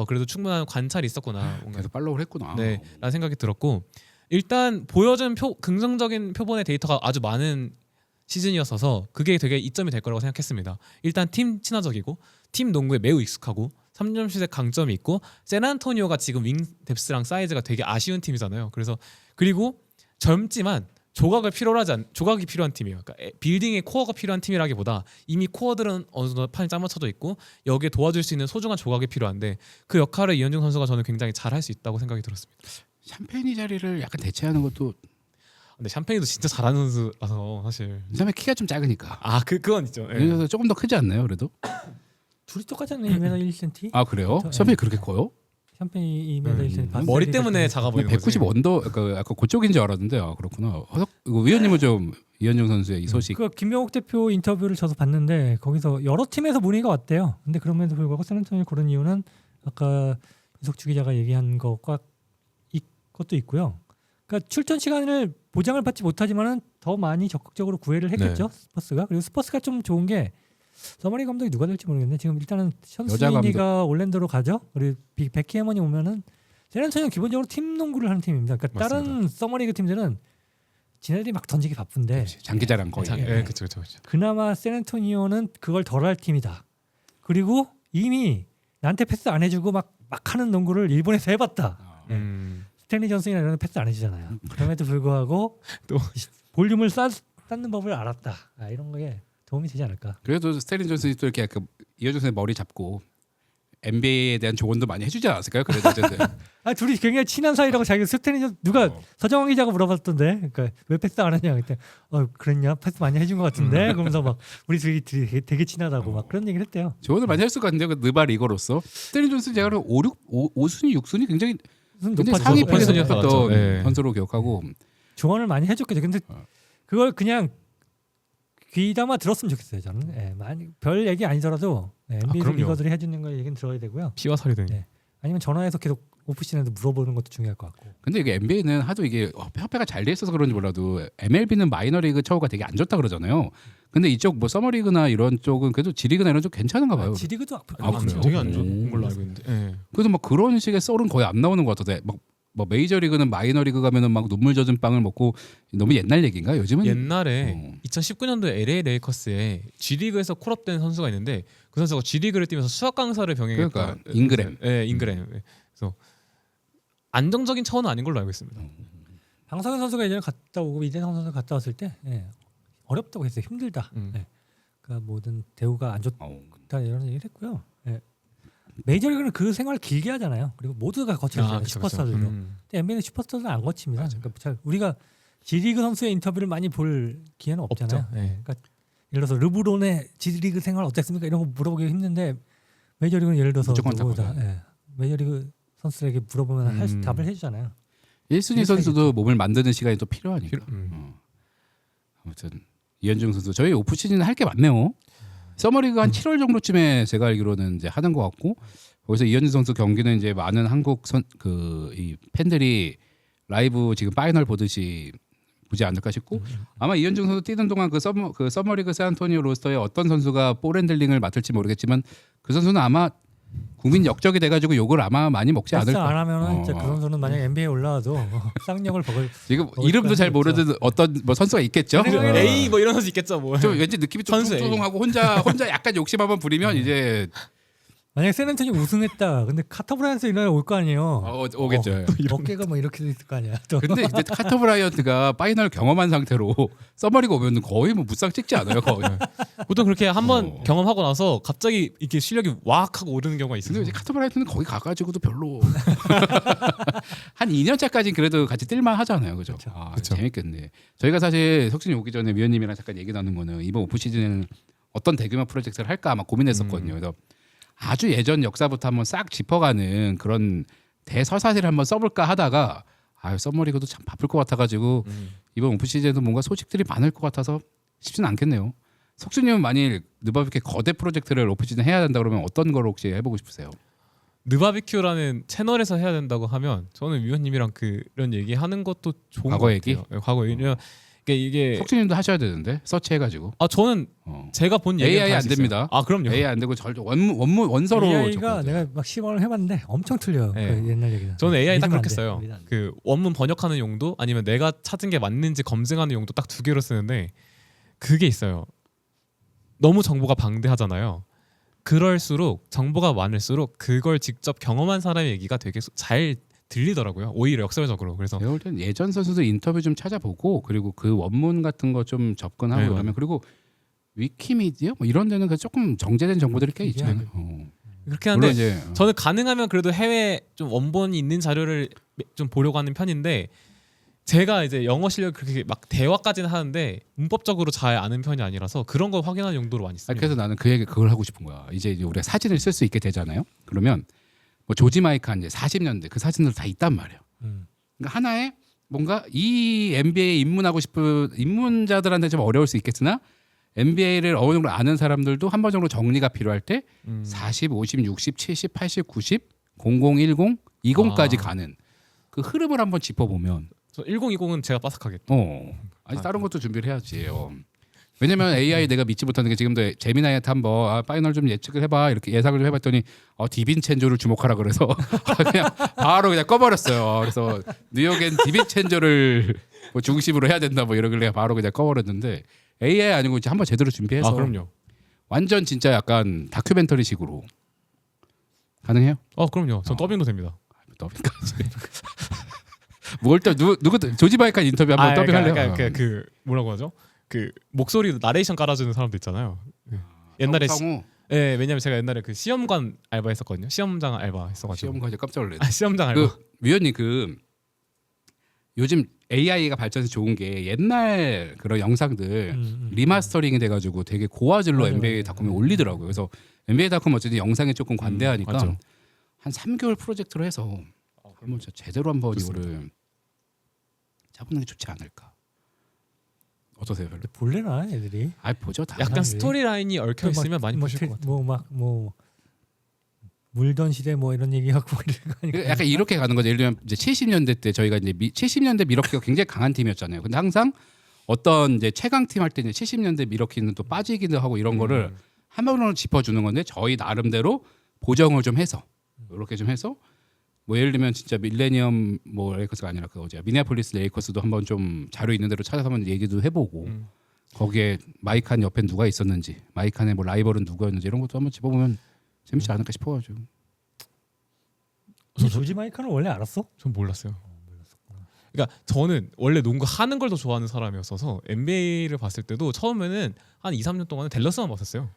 그래도 충분한 관찰이 있었구나. 뭔가 그래서 팔로우를 했구나. 네, 라는 생각이 들었고 일단 보여준 긍정적인 표본의 데이터가 아주 많은 시즌이었어서 그게 되게 이점이 될 거라고 생각했습니다. 일단 팀 친화적이고 팀 농구에 매우 익숙하고 3점슛의 강점이 있고 샌안토니오가 지금 윙 뎁스랑 사이즈가 되게 아쉬운 팀이잖아요. 그래서 그리고 젊지만 조각이 필요한 팀이에요. 그러니까 빌딩의 코어가 필요한 팀이라기보다 이미 코어들은 어느 정도 판이 짱 맞춰져 있고 여기에 도와줄 수 있는 소중한 조각이 필요한데 그 역할을 이현중 선수가 저는 굉장히 잘할 수 있다고 생각이 들었습니다. 샴페인이 자리를 약간 대체하는 것도 근데 샴페인도 진짜 잘하는 선수라서 사실 그다음에 키가 좀 작으니까. 그건 있죠. 예. 그래서 조금 더 크지 않나요, 그래도? 둘이 똑같잖아요. 2m 1cm. 아 그래요? 저, 샴페인 그렇게 커요? 샴페인이 2m 1cm. 머리 때문에 작아 보이는 거지. 190 언더, 약간 그쪽인 줄 알았는데 그렇구나. 이거 위원님은 좀 이현중 선수의 이 소식. 그 김명욱 대표 인터뷰를 저도 봤는데 거기서 여러 팀에서 문의가 왔대요. 근데 그럼에도 불구하고 샌안토니오 고른 이유는 아까 이석주 기자가 얘기한 것과 이것도 있고요. 그러니까 출전 시간을 보장을 받지 못하지만은 더 많이 적극적으로 구애를 했겠죠. 스퍼스가. 그리고 스퍼스가 좀 좋은 게 서머리 감독이 누가 될지 모르겠는데 지금 일단은 션 스위니가 올랜도로 가죠. 그리고 베키 해먼이 오면은 샌안토니오는 기본적으로 팀 농구를 하는 팀입니다. 그러니까 다른 서머리그 팀들은 지네들이 막 던지기 바쁜데 그렇지. 장기자랑 거의. 그렇죠. 그나마 샌안토니오는 그걸 덜할 팀이다. 그리고 이미 나한테 패스 안 해주고 막 하는 농구를 일본에서 해봤다. 스탠리 존슨이나 이런 패스 안 해주잖아요. 그럼에도 불구하고 또 볼륨을 쌓는 법을 알았다. 이런 거에 도움이 되지 않을까. 그래도 스탠리 존슨이 또 이렇게 약간 이현중 선수의 머리 잡고 NBA에 대한 조언도 많이 해주지 않았을까요? 그래도 어쨌든. 둘이 굉장히 친한 사이라고 자기 스탠리 존슨 누가 서정환 기자가 물어봤던데, 그러니까 왜 패스 안 하냐 그때 그랬냐 패스 많이 해준 것 같은데 그러면서 막 우리 둘이 되게 친하다고 막 그런 얘기를 했대요. 조언을 많이 했을 것 같은데 그 느바 리거로서 스탠리 존슨 제가 5순위 6순위 굉장히 상위 높은 편에서 순위였던 뽑혔던 선수로 기억하고 조언을 많이 해줬겠죠. 근데 그걸 그냥 귀담아 들었으면 좋겠어요. 저는 많이 별 얘기 아니더라도 NBA 리거들이 해주는 걸 얘기는 들어야 되고요. 피와 살이 되니. 아니면 전화해서 계속 오프시즌에도 물어보는 것도 중요할 것 같고. 근데 이게 NBA는 하도 이게 협회가 잘 돼 있어서 그런지 몰라도 MLB는 마이너리그 처우가 되게 안 좋다 그러잖아요. 근데 이쪽 뭐 서머리그나 이런 쪽은 그래도 G리그나 이런 쪽 괜찮은가 봐요. G리그도 그래요? 되게 안 좋은 걸로 알고 있는데. 그래도 막 그런 식의 썰은 거의 안 나오는 것 같아요. 뭐 메이저리그는 마이너리그 가면은 막 눈물 젖은 빵을 먹고 너무 옛날 얘기인가? 요즘은 옛날에 2019년도 LA 레이커스에 G리그에서 콜업된 선수가 있는데 그 선수가 G리그를 뛰면서 수학 강사를 병행했다. 그러니까 잉그램. 잉그램. 그래서 안정적인 차원은 아닌 걸로 알고 있습니다. 방성현 선수가 예전에 갔다 오고 이대성 선수가 갔다 왔을 때 어렵다고 했어요. 힘들다. 그러니까 모든 대우가 안 좋다 이런 얘기를 했고요. 메이저리그는 그 생활을 길게 하잖아요. 그리고 모두가 거치잖아요. 슈퍼스타들도. 근데 NBA는 슈퍼스타들은 안 거칩니다. 그러니까 우리가 G리그 선수의 인터뷰를 많이 볼 기회는 없잖아요. 그러니까 예를 들어서 르브론의 G리그 생활 어땠습니까? 이런 거 물어보기 힘든데 메이저리그는 예를 들어서 메이저리그 선수에게 물어보면 답을 해주잖아요. 1순위 선수도 몸을 만드는 시간이 또 필요하니까. 아무튼 이현중 선수 저희 오프 시즌 할 게 많네요. 서머리그 한 7월 정도쯤에 제가 알기로는 이제 하는 것 같고 거기서 이현중 선수 경기는 이제 많은 한국 이 팬들이 라이브 지금 파이널 보듯이 보지 않을까 싶고 아마 이현중 선수 뛰는 동안 그 서머리그 샌안토니오 로스터에 어떤 선수가 볼 핸들링을 맡을지 모르겠지만 그 선수는 아마 국민 역적이 돼가지고 욕을 아마 많이 먹지 않을까. 안 하면은 그 선수는 만약 NBA에 올라와도 쌍욕을 먹을. 지금 이름도 잘 모르는 어떤 뭐 선수가 있겠죠. A 뭐 이런 선수 있겠죠. 뭐. 좀 왠지 느낌이 좀 뚱뚱하고 혼자 약간 욕심 한번 부리면 이제. 만약 샌안토니오 우승했다. 근데 카터 브라이언트 이날 올 거 아니에요. 오겠죠. 어깨가 뭐 이렇게 있을 거 아니야. 또. 근데 이제 카터 브라이언트가 파이널 경험한 상태로 서머리가 오면 거의 뭐 무쌍 찍지 않아요. 거의. 보통 그렇게 한번 경험하고 나서 갑자기 이렇게 실력이 왁 하고 오르는 경우가 있어요. 근데 이제 카터 브라이언트는 거기 가가지고도 별로 한 2년 차까지는 그래도 같이 뛸만 하잖아요. 그죠? 그쵸. 재밌겠네. 저희가 사실 석진이 오기 전에 위원님이랑 잠깐 얘기 나눈 거는 이번 오프 시즌에는 어떤 대규모 프로젝트를 할까 아마 고민했었거든요. 그래서 아주 예전 역사부터 한번 싹 짚어가는 그런 대서사시를 한번 써볼까 하다가 썸머리그도 참 바쁠 것 같아가지고 이번 오프 시즌에도 뭔가 소식들이 많을 것 같아서 쉽지는 않겠네요. 석준님은 만일 느바비케 거대 프로젝트를 오프 시즌 해야 된다 그러면 어떤 걸 혹시 해보고 싶으세요? 느바비큐라는 채널에서 해야 된다고 하면 저는 위원님이랑 그런 얘기하는 것도 좋은 과거 것 얘기? 같아요. 네, 과거 얘기. 이게 석진님도 하셔야 되는데 서치해가지고. 저는 제가 본 얘기 AI 안 됩니다. 그럼요. AI 안 되고 절대 원서로. AI가 접근해야 돼요. 내가 막 시험을 해봤는데 엄청 틀려요. 네. 그 옛날 얘기는. 저는 AI 딱 믿으면 안 그렇게 돼. 써요. 믿으면 안 돼. 그 원문 번역하는 용도 아니면 내가 찾은 게 맞는지 검증하는 용도 딱 두 개로 쓰는데 그게 있어요. 너무 정보가 방대하잖아요. 그럴수록 정보가 많을수록 그걸 직접 경험한 사람의 얘기가 되게 잘 들리더라고요. 오히려 역설적으로. 그래서 제가 볼 때는 예전 선수들 인터뷰 좀 찾아보고 그리고 그 원문 같은 거 좀 접근하고 네, 그러면 맞아요. 그리고 위키미디어 뭐 이런 데는 그 조금 정제된 정보들이 꽤 있잖아요. 그렇게 물론 하는데 이제 저는 가능하면 그래도 해외 좀 원본이 있는 자료를 좀 보려고 하는 편인데 제가 이제 영어 실력 그렇게 막 대화까지는 하는데 문법적으로 잘 아는 편이 아니라서 그런 거 확인하는 용도로 많이 씁니다. 그래서 나는 그 얘기 그걸 하고 싶은 거야. 이제 우리가 사진을 쓸 수 있게 되잖아요. 그러면 뭐 조지 마이칸 이제 40년대 그 사진들 다 있단 말이에요. 그러니까 하나의 뭔가 이 NBA에 입문하고 싶은 입문자들한테 좀 어려울 수 있겠으나 NBA를 어느 정도 아는 사람들도 한 번 정도 정리가 필요할 때 40, 50, 60, 70, 80, 90, 00, 10, 20까지 가는 그 흐름을 한번 짚어보면 저 1020은 제가 빠삭하게. 아니 다른 것도 준비를 해야지. 왜냐면 AI 내가 믿지 못하는 게 지금도 제미나이한테 한번 파이널 좀 예측을 해봐 이렇게 예상을 좀 해봤더니 디빈첸조를 주목하라 그래서 그냥 바로 그냥 꺼버렸어요. 그래서 뉴욕엔 디빈첸조를 뭐 중심으로 해야 된다 뭐 이러길래 바로 그냥 꺼버렸는데 AI 아니고 이제 한번 제대로 준비해서 그럼요. 완전 진짜 약간 다큐멘터리식으로 가능해요? 그럼요. 전 더빙도 됩니다. 더빙까지. 뭘 또 누구 조지 바이칸 인터뷰 한번 더빙할래요? 그러니까 그 뭐라고 하죠? 그 목소리 나레이션 깔아주는 사람도 있잖아요. 옛날에 성우 네, 왜냐면 제가 옛날에 그 시험관 알바했었거든요. 시험장 알바했어가지고. 시험까지 깜짝 놀랐네. 시험장 알바. 그 위원님 그 요즘 AI가 발전해서 좋은 게 옛날 그런 영상들 리마스터링이 돼가지고 되게 고화질로 맞아, NBA 맞아. 닷컴에 올리더라고요. 그래서 NBA 닷컴 어쨌든 영상에 조금 관대하니까 맞죠. 한 3개월 프로젝트로 해서 한번 진짜 제대로 한번 좋습니다. 이거를 잡는 게 좋지 않을까. 어떠세요, 별로? 볼래나 애들이? 보죠 다. 약간 사람들이. 스토리라인이 얽혀 있으면 많이 보실 것 같아요. 뭐막 물던 시대 뭐 이런 얘기 갖고 이런 거 아니까. 약간 이렇게 가는 거죠. 예를 들면 이제 70년대 때 저희가 이제 70년대 미러키가 굉장히 강한 팀이었잖아요. 근데 항상 어떤 이제 최강 팀 할 때는 70년대 미러키는 또 빠지기도 하고 이런 거를 한 번으로 짚어주는 건데 저희 나름대로 보정을 좀 해서 이렇게 좀 해서 뭐 예를 들면 진짜 밀레니엄 뭐 레이커스가 아니라 그 어제 미네아폴리스 레이커스도 한번 좀 자료 있는 대로 찾아서 한번 얘기도 해보고 거기에 마이칸 옆에 누가 있었는지 마이칸의 뭐 라이벌은 누구였는지 이런 것도 한번 짚어보면 재밌지 않을까 싶어가지고. 조지 마이크는 원래 알았어? 전 몰랐어요. 그러니까 저는 원래 농구 하는 걸 더 좋아하는 사람이었어서 NBA를 봤을 때도 처음에는 한 2, 3년 동안은 댈러스만 봤었어요.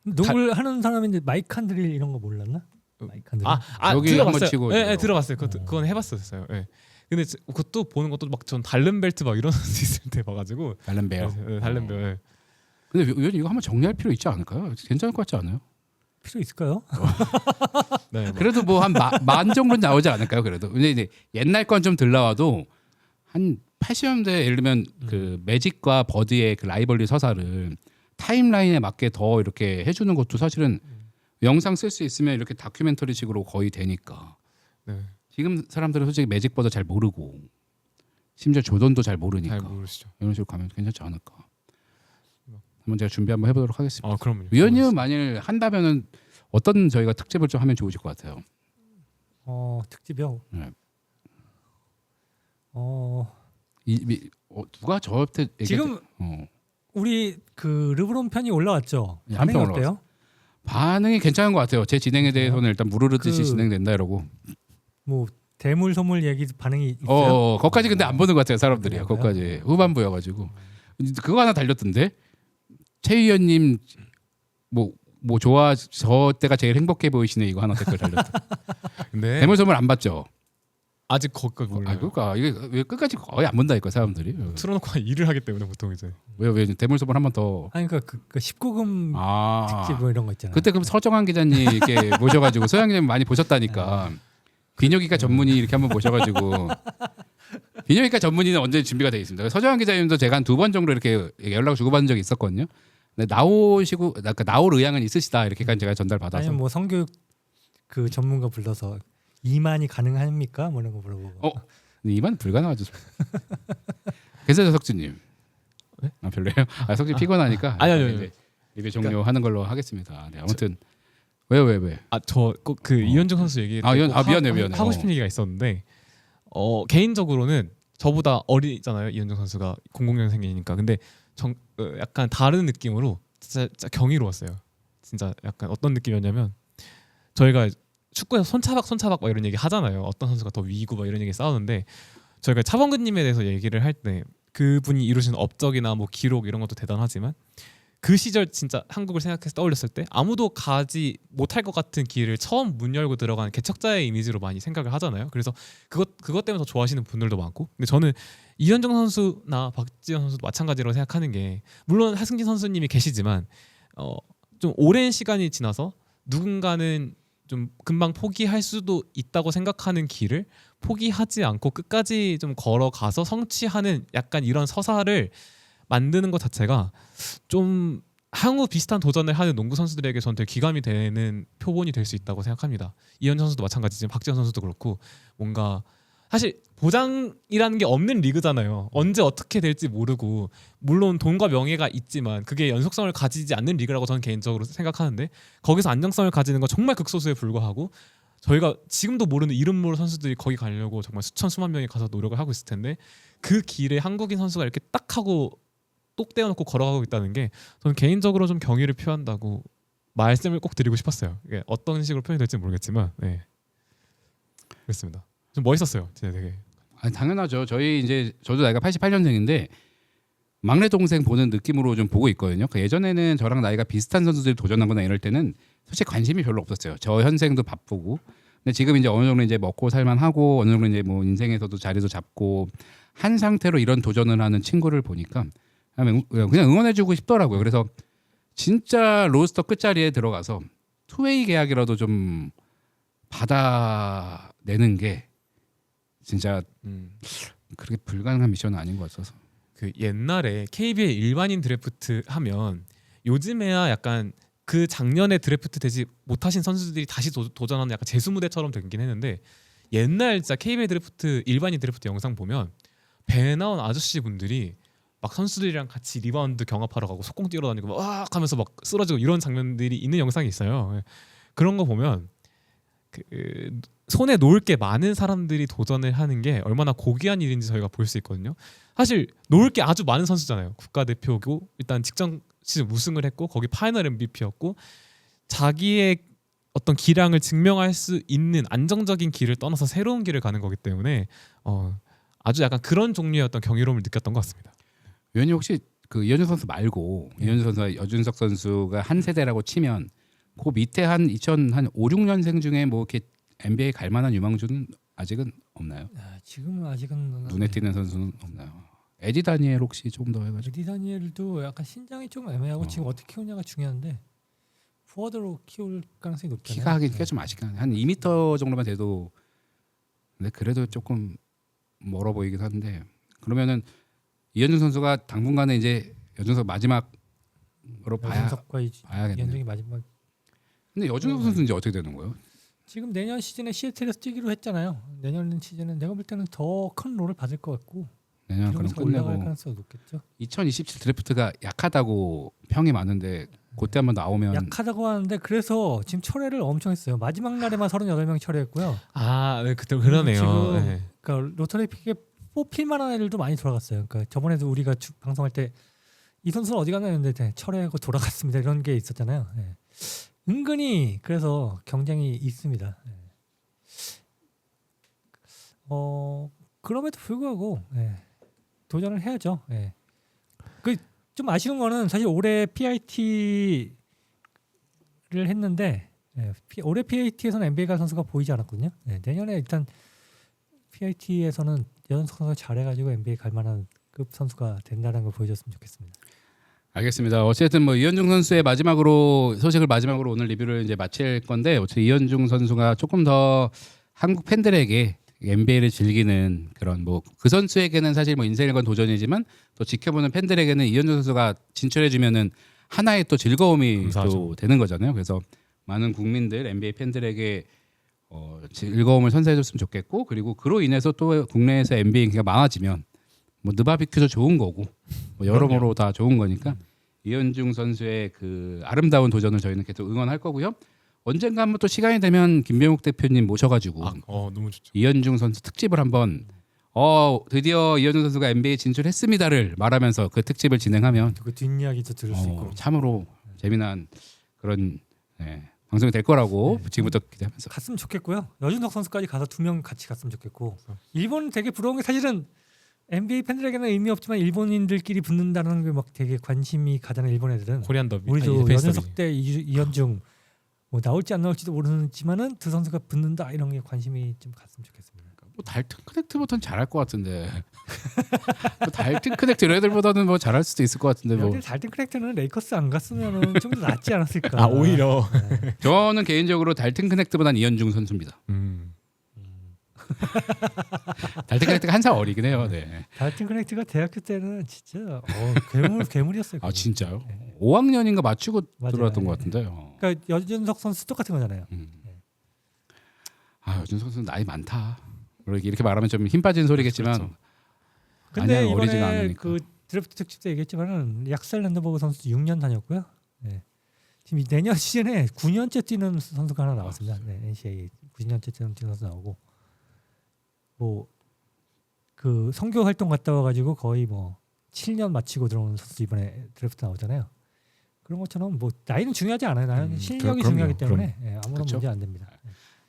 농구를 하는 사람인데 마이칸 드릴 이런 거 몰랐나? 마이칸 드릴. 여기 들어봤어요. 한번 치고 네, 이제. 들어봤어요. 그건 해봤었어요. 네. 근데 그것도 보는 것도 막 전 달른벨트 막 이런 선수 있을 때 봐가지고 달렌베어. 달른벨. 네. 근데 위원님 이거 한번 정리할 필요 있지 않을까요? 괜찮을 것 같지 않아요? 필요 있을까요? 네, 뭐. 그래도 뭐 한 만 정도는 나오지 않을까요? 그래도 근데 이제 옛날 건 좀 들 나와도 한 80년대 예를 들면 그 매직과 버드의 그 라이벌리 서사를 타임라인에 맞게 더 이렇게 해주는 것도 사실은 영상 쓸 수 있으면 이렇게 다큐멘터리식으로 거의 되니까. 네. 지금 사람들은 솔직히 매직 버드 잘 모르고 심지어 조던도 잘 모르니까 잘 모르시죠. 이런 식으로 가면 괜찮지 않을까. 한번 제가 준비 한번 해보도록 하겠습니다. 그럼요. 위원님은 만일 한다면은 어떤 저희가 특집을 좀 하면 좋으실 것 같아요. 특집이요. 네. 누가 저한테 지금 우리 그 르브론 편이 올라왔죠. 예, 반응이 한편 어때요? 반응이 괜찮은 것 같아요. 제 진행에 대해서는 일단 무르르듯이 그- 진행된다 이러고. 뭐 대물 소물 얘기 반응이 있어요? 거기까지 근데 안 보는 것 같아요 사람들이요. 그래요? 거기까지 후반부여가지고 그거 하나 달렸던데 최 의원님 뭐 좋아 저 때가 제일 행복해 보이시네 이거 하나 댓글 달렸다. 근데 대물선물 안 봤죠? 아직 거기까지 몰라요. 그러니까 이게 왜 끝까지 거의 안 본다니까 사람들이. 틀어놓고 일을 하기 때문에 보통 이제. 왜 대물선물 한 번 더. 아니 그러니까 그 19금 특집 뭐 이런 거 있잖아요. 그때 그럼 서정환 기자님 이렇게 모셔가지고 서영 기자님 많이 보셨다니까. 비뇨기과 전문의 이렇게 한번 모셔가지고 비뇨기과 전문의는 언제 준비가 되어 있습니다. 서정환 기자님도 제가 한 2번 정도 이렇게 연락 주고받은 적이 있었거든요. 근데 나오시고 나올 의향은 있으시다 이렇게까지 제가 전달 받아서. 아니면 뭐 성교육 그 전문가 불러서 이만이 가능합니까? 뭐 이런 거 물어보고. 근데 이만 불가능하죠. 그래서 석진님. 네? 아 별로예요. 석진 피곤하니까. 아니요. 이제 리뷰 종료하는 걸로 하겠습니다. 네, 아무튼 왜? 저 꼭 그 이현중 선수 얘기 미안해. 하고 싶은 얘기가 있었는데 개인적으로는 저보다 어리잖아요. 이현중 선수가 00년생이니까. 근데 약간 다른 느낌으로 진짜 경이로웠어요. 진짜 약간 어떤 느낌이었냐면 저희가 축구에서 손차박 막 이런 얘기 하잖아요. 어떤 선수가 더 위고 막 이런 얘기 싸우는데 저희가 차범근님에 대해서 얘기를 할 때 그분이 이루신 업적이나 뭐 기록 이런 것도 대단하지만 그 시절 진짜 한국을 생각해서 떠올렸을 때 아무도 가지 못할 것 같은 길을 처음 문 열고 들어간 개척자의 이미지로 많이 생각을 하잖아요. 그래서 그것 때문에 더 좋아하시는 분들도 많고, 근데 저는 이현정 선수나 박지현 선수도 마찬가지로 생각하는 게, 물론 하승진 선수님이 계시지만 좀 오랜 시간이 지나서 누군가는 좀 금방 포기할 수도 있다고 생각하는 길을 포기하지 않고 끝까지 좀 걸어가서 성취하는 약간 이런 서사를 만드는 것 자체가 좀 향후 비슷한 도전을 하는 농구 선수들에게 저는 되게 기감이 되는 표본이 될 수 있다고 생각합니다. 이현정 선수도 마찬가지지만 박지현 선수도 그렇고, 뭔가 사실 보장이라는 게 없는 리그잖아요. 언제 어떻게 될지 모르고, 물론 돈과 명예가 있지만 그게 연속성을 가지지 않는 리그라고 저는 개인적으로 생각하는데, 거기서 안정성을 가지는 건 정말 극소수에 불과하고, 저희가 지금도 모르는 이름 모를 선수들이 거기 가려고 정말 수만 명이 가서 노력을 하고 있을 텐데, 그 길에 한국인 선수가 이렇게 딱 하고 똑 떼어놓고 걸어가고 있다는 게 저는 개인적으로 좀 경의를 표한다고 말씀을 꼭 드리고 싶었어요. 이게 어떤 식으로 표현이 될지 모르겠지만, 네, 그렇습니다. 좀 멋있었어요, 진짜 되게. 아니, 당연하죠. 저도 나이가 88년생인데 막내 동생 보는 느낌으로 좀 보고 있거든요. 그러니까 예전에는 저랑 나이가 비슷한 선수들이 도전하거나 이럴 때는 솔직히 관심이 별로 없었어요. 저 현생도 바쁘고. 근데 지금 이제 어느 정도 이제 먹고 살만하고 어느 정도 이제 뭐 인생에서도 자리도 잡고 한 상태로 이런 도전을 하는 친구를 보니까 그냥 응원해주고 싶더라고요. 그래서 진짜 로스터 끝자리에 들어가서 투웨이 계약이라도 좀 받아내는 게 진짜 그렇게 불가능한 미션은 아닌 것 같아서. 그 옛날에 KBL 일반인 드래프트 하면 요즘에야 약간 그 작년에 드래프트 되지 못하신 선수들이 다시 도전하는 약간 재수 무대처럼 되긴 했는데, 옛날 진짜 KBL 드래프트 일반인 드래프트 영상 보면 배 나온 아저씨 분들이 막 선수들이랑 같이 리바운드 경합하러 가고 속공 뛰어다니고 막 하면서 막 쓰러지고 이런 장면들이 있는 영상이 있어요. 그런 거 보면 손에 놓을 게 많은 사람들이 도전을 하는 게 얼마나 고귀한 일인지 저희가 볼 수 있거든요. 사실 놓을 게 아주 많은 선수잖아요. 국가대표고 일단 직전 시즌 우승을 했고 거기 파이널 MVP였고 자기의 어떤 기량을 증명할 수 있는 안정적인 길을 떠나서 새로운 길을 가는 거기 때문에 아주 약간 그런 종류의 어떤 경이로움을 느꼈던 것 같습니다. 위원님 혹시 그 이현준 선수 말고 이현준 선수와 여준석 선수가 한 세대라고 치면 그 밑에 한 2005, 6년생 중에 뭐 이렇게 NBA 갈 만한 유망주는 아직은 없나요? 지금은 아직은 눈에 띄는 선수는 없나요? 에디 다니엘 혹시 조금 더 해가지고. 에디 다니엘도 약간 신장이 좀 애매하고 지금 어떻게 키우냐가 중요한데 포워드로 키울 가능성이 높잖아요. 키가 하긴 좀 아쉽긴 한데 한 2m 정도만 돼도, 근데 그래도 조금 멀어 보이긴 한데, 그러면은 이현준 선수가 당분간은 이제 여준석 마지막으로 봐야겠네요. 이현중이 마지막. 근데 여준석 선수는 이제 어떻게 되는 거예요? 지금 내년 시즌에 시애틀에서 뛰기로 했잖아요. 내년 시즌은 내가 볼 때는 더 큰 롤을 받을 것 같고 내년 그럼 올라갈 끝내고 가능성이 높겠죠. 2027 드래프트가 약하다고 평이 많은데 그때 한번 나오면. 약하다고 하는데 그래서 지금 철회를 엄청 했어요. 마지막 날에만 38명 철회했고요. 네, 그러네요. 지금 네. 그러니까 로터리 픽에 뽑힐 만한 애들도 많이 돌아갔어요. 그러니까 저번에도 우리가 방송할 때 이 선수는 어디 갔나 했는데 철회하고 돌아갔습니다. 이런 게 있었잖아요. 네. 은근히 그래서 경쟁이 있습니다. 네. 그럼에도 불구하고 도전을 해야죠. 그 좀 아쉬운 거는 사실 올해 PIT를 했는데 올해 PIT에서는 NBA 갈 선수가 보이지 않았거든요. 내년에 일단 PIT에서는 여준석 선수가 잘해가지고 NBA 갈 만한 급 선수가 된다는 걸 보여줬으면 좋겠습니다. 알겠습니다. 어쨌든 뭐 이현중 선수의 소식을 마지막으로 오늘 리뷰를 이제 마칠 건데, 어쨌든 이현중 선수가 조금 더 한국 팬들에게 NBA를 즐기는 그런 뭐 그 선수에게는 사실 뭐 인생의 건 도전이지만 또 지켜보는 팬들에게는 이현중 선수가 진출해주면은 하나의 또 즐거움이 감사하죠. 또 되는 거잖아요. 그래서 많은 국민들 NBA 팬들에게 즐거움을 선사해줬으면 좋겠고 그리고 그로 인해서 또 국내에서 NBA 인기가 많아지면 뭐 느바비큐도 좋은 거고 뭐 여러모로 다 좋은 거니까 이현중 선수의 그 아름다운 도전을 저희는 계속 응원할 거고요. 언젠가 한번 또 시간이 되면 김병욱 대표님 모셔가지고 너무 좋죠. 이현중 선수 특집을 한번 드디어 이현중 선수가 NBA 진출했습니다를 말하면서 그 특집을 진행하면 그 뒷이야기도 들을 수 있고 참으로 재미난 그런 방송이 될 거라고 지금부터 기대하면서 갔으면 좋겠고요. 여준석 선수까지 가서 2명 같이 갔으면 좋겠고 일본은 되게 부러운 게 사실은 NBA 팬들에게는 의미 없지만 일본인들끼리 붙는다는 게 막 되게 관심이 가잖아요. 일본 애들은 코리안 더비. 우리도 여준석 대 이현중 뭐 나올지 안 나올지도 모르지만은 두 선수가 붙는다 이런 게 관심이 좀 갔으면 좋겠습니다. 뭐 달튼 커넥트부터는 잘할 것 같은데 뭐 달튼 커넥트 이런 애들보다는 뭐 잘할 수도 있을 것 같은데 뭐 달튼 크넥트는 레이커스 안 갔으면은 좀 더 낫지 않았을까. 오히려. 네. 저는 개인적으로 달튼 커넥트보다는 이현중 선수입니다. 달튼 커넥트가 한 살 어리긴 해요. 네. 달튼 크넥트가 대학교 때는 진짜 괴물이었어요. 아 진짜요? 네. 5학년인가 맞추고 맞아요. 들어왔던 것 네. 같은데요. 그러니까 여준석 선수 똑같은 거잖아요. 여준석 선수 나이 많다. 이렇게 말하면 좀 힘 빠진 소리겠지만 그렇죠. 근데 아니야, 어리지가 이번에 않으니까. 그 드래프트 특집 때 얘기했지만은 약살 랜드버그 선수 6년 다녔고요. 네. 지금 내년 시즌에 9년째 뛰는 선수가 하나 나왔습니다. 네, NCAA 9년째 뛰는 선수 나오고 뭐 그 선교 활동 갔다 와가지고 거의 뭐 7년 마치고 들어온 선수 이번에 드래프트 나오잖아요. 그런 것처럼 뭐 나이는 중요하지 않아요. 나는 실력이 그럼요. 중요하기 때문에 아무런 그렇죠. 문제 안 됩니다.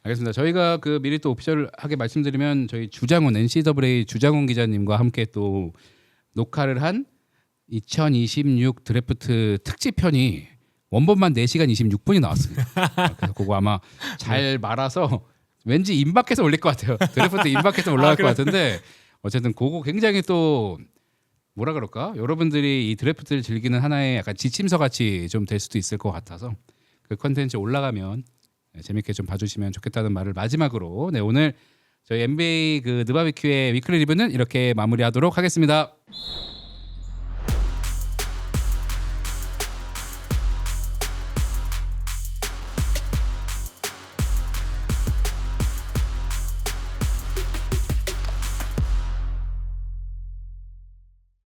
알겠습니다. 저희가 그 미리 또 오피셜하게 말씀드리면 저희 주장훈 NCAA 주장훈 기자님과 함께 또 녹화를 한 2026 드래프트 특집 편이 원본만 4시간 26분이 나왔습니다. 그래서 그거 아마 잘 말아서 왠지 임박해서 올릴 것 같아요. 드래프트 임박해서 올라갈 것 같은데 어쨌든 그거 굉장히 또 뭐라 그럴까? 여러분들이 이 드래프트를 즐기는 하나의 약간 지침서 같이 좀 될 수도 있을 것 같아서 그 컨텐츠 올라가면 재밌게 좀 봐주시면 좋겠다는 말을 마지막으로 오늘 저희 NBA 그 느바비큐의 위클리 리뷰는 이렇게 마무리하도록 하겠습니다.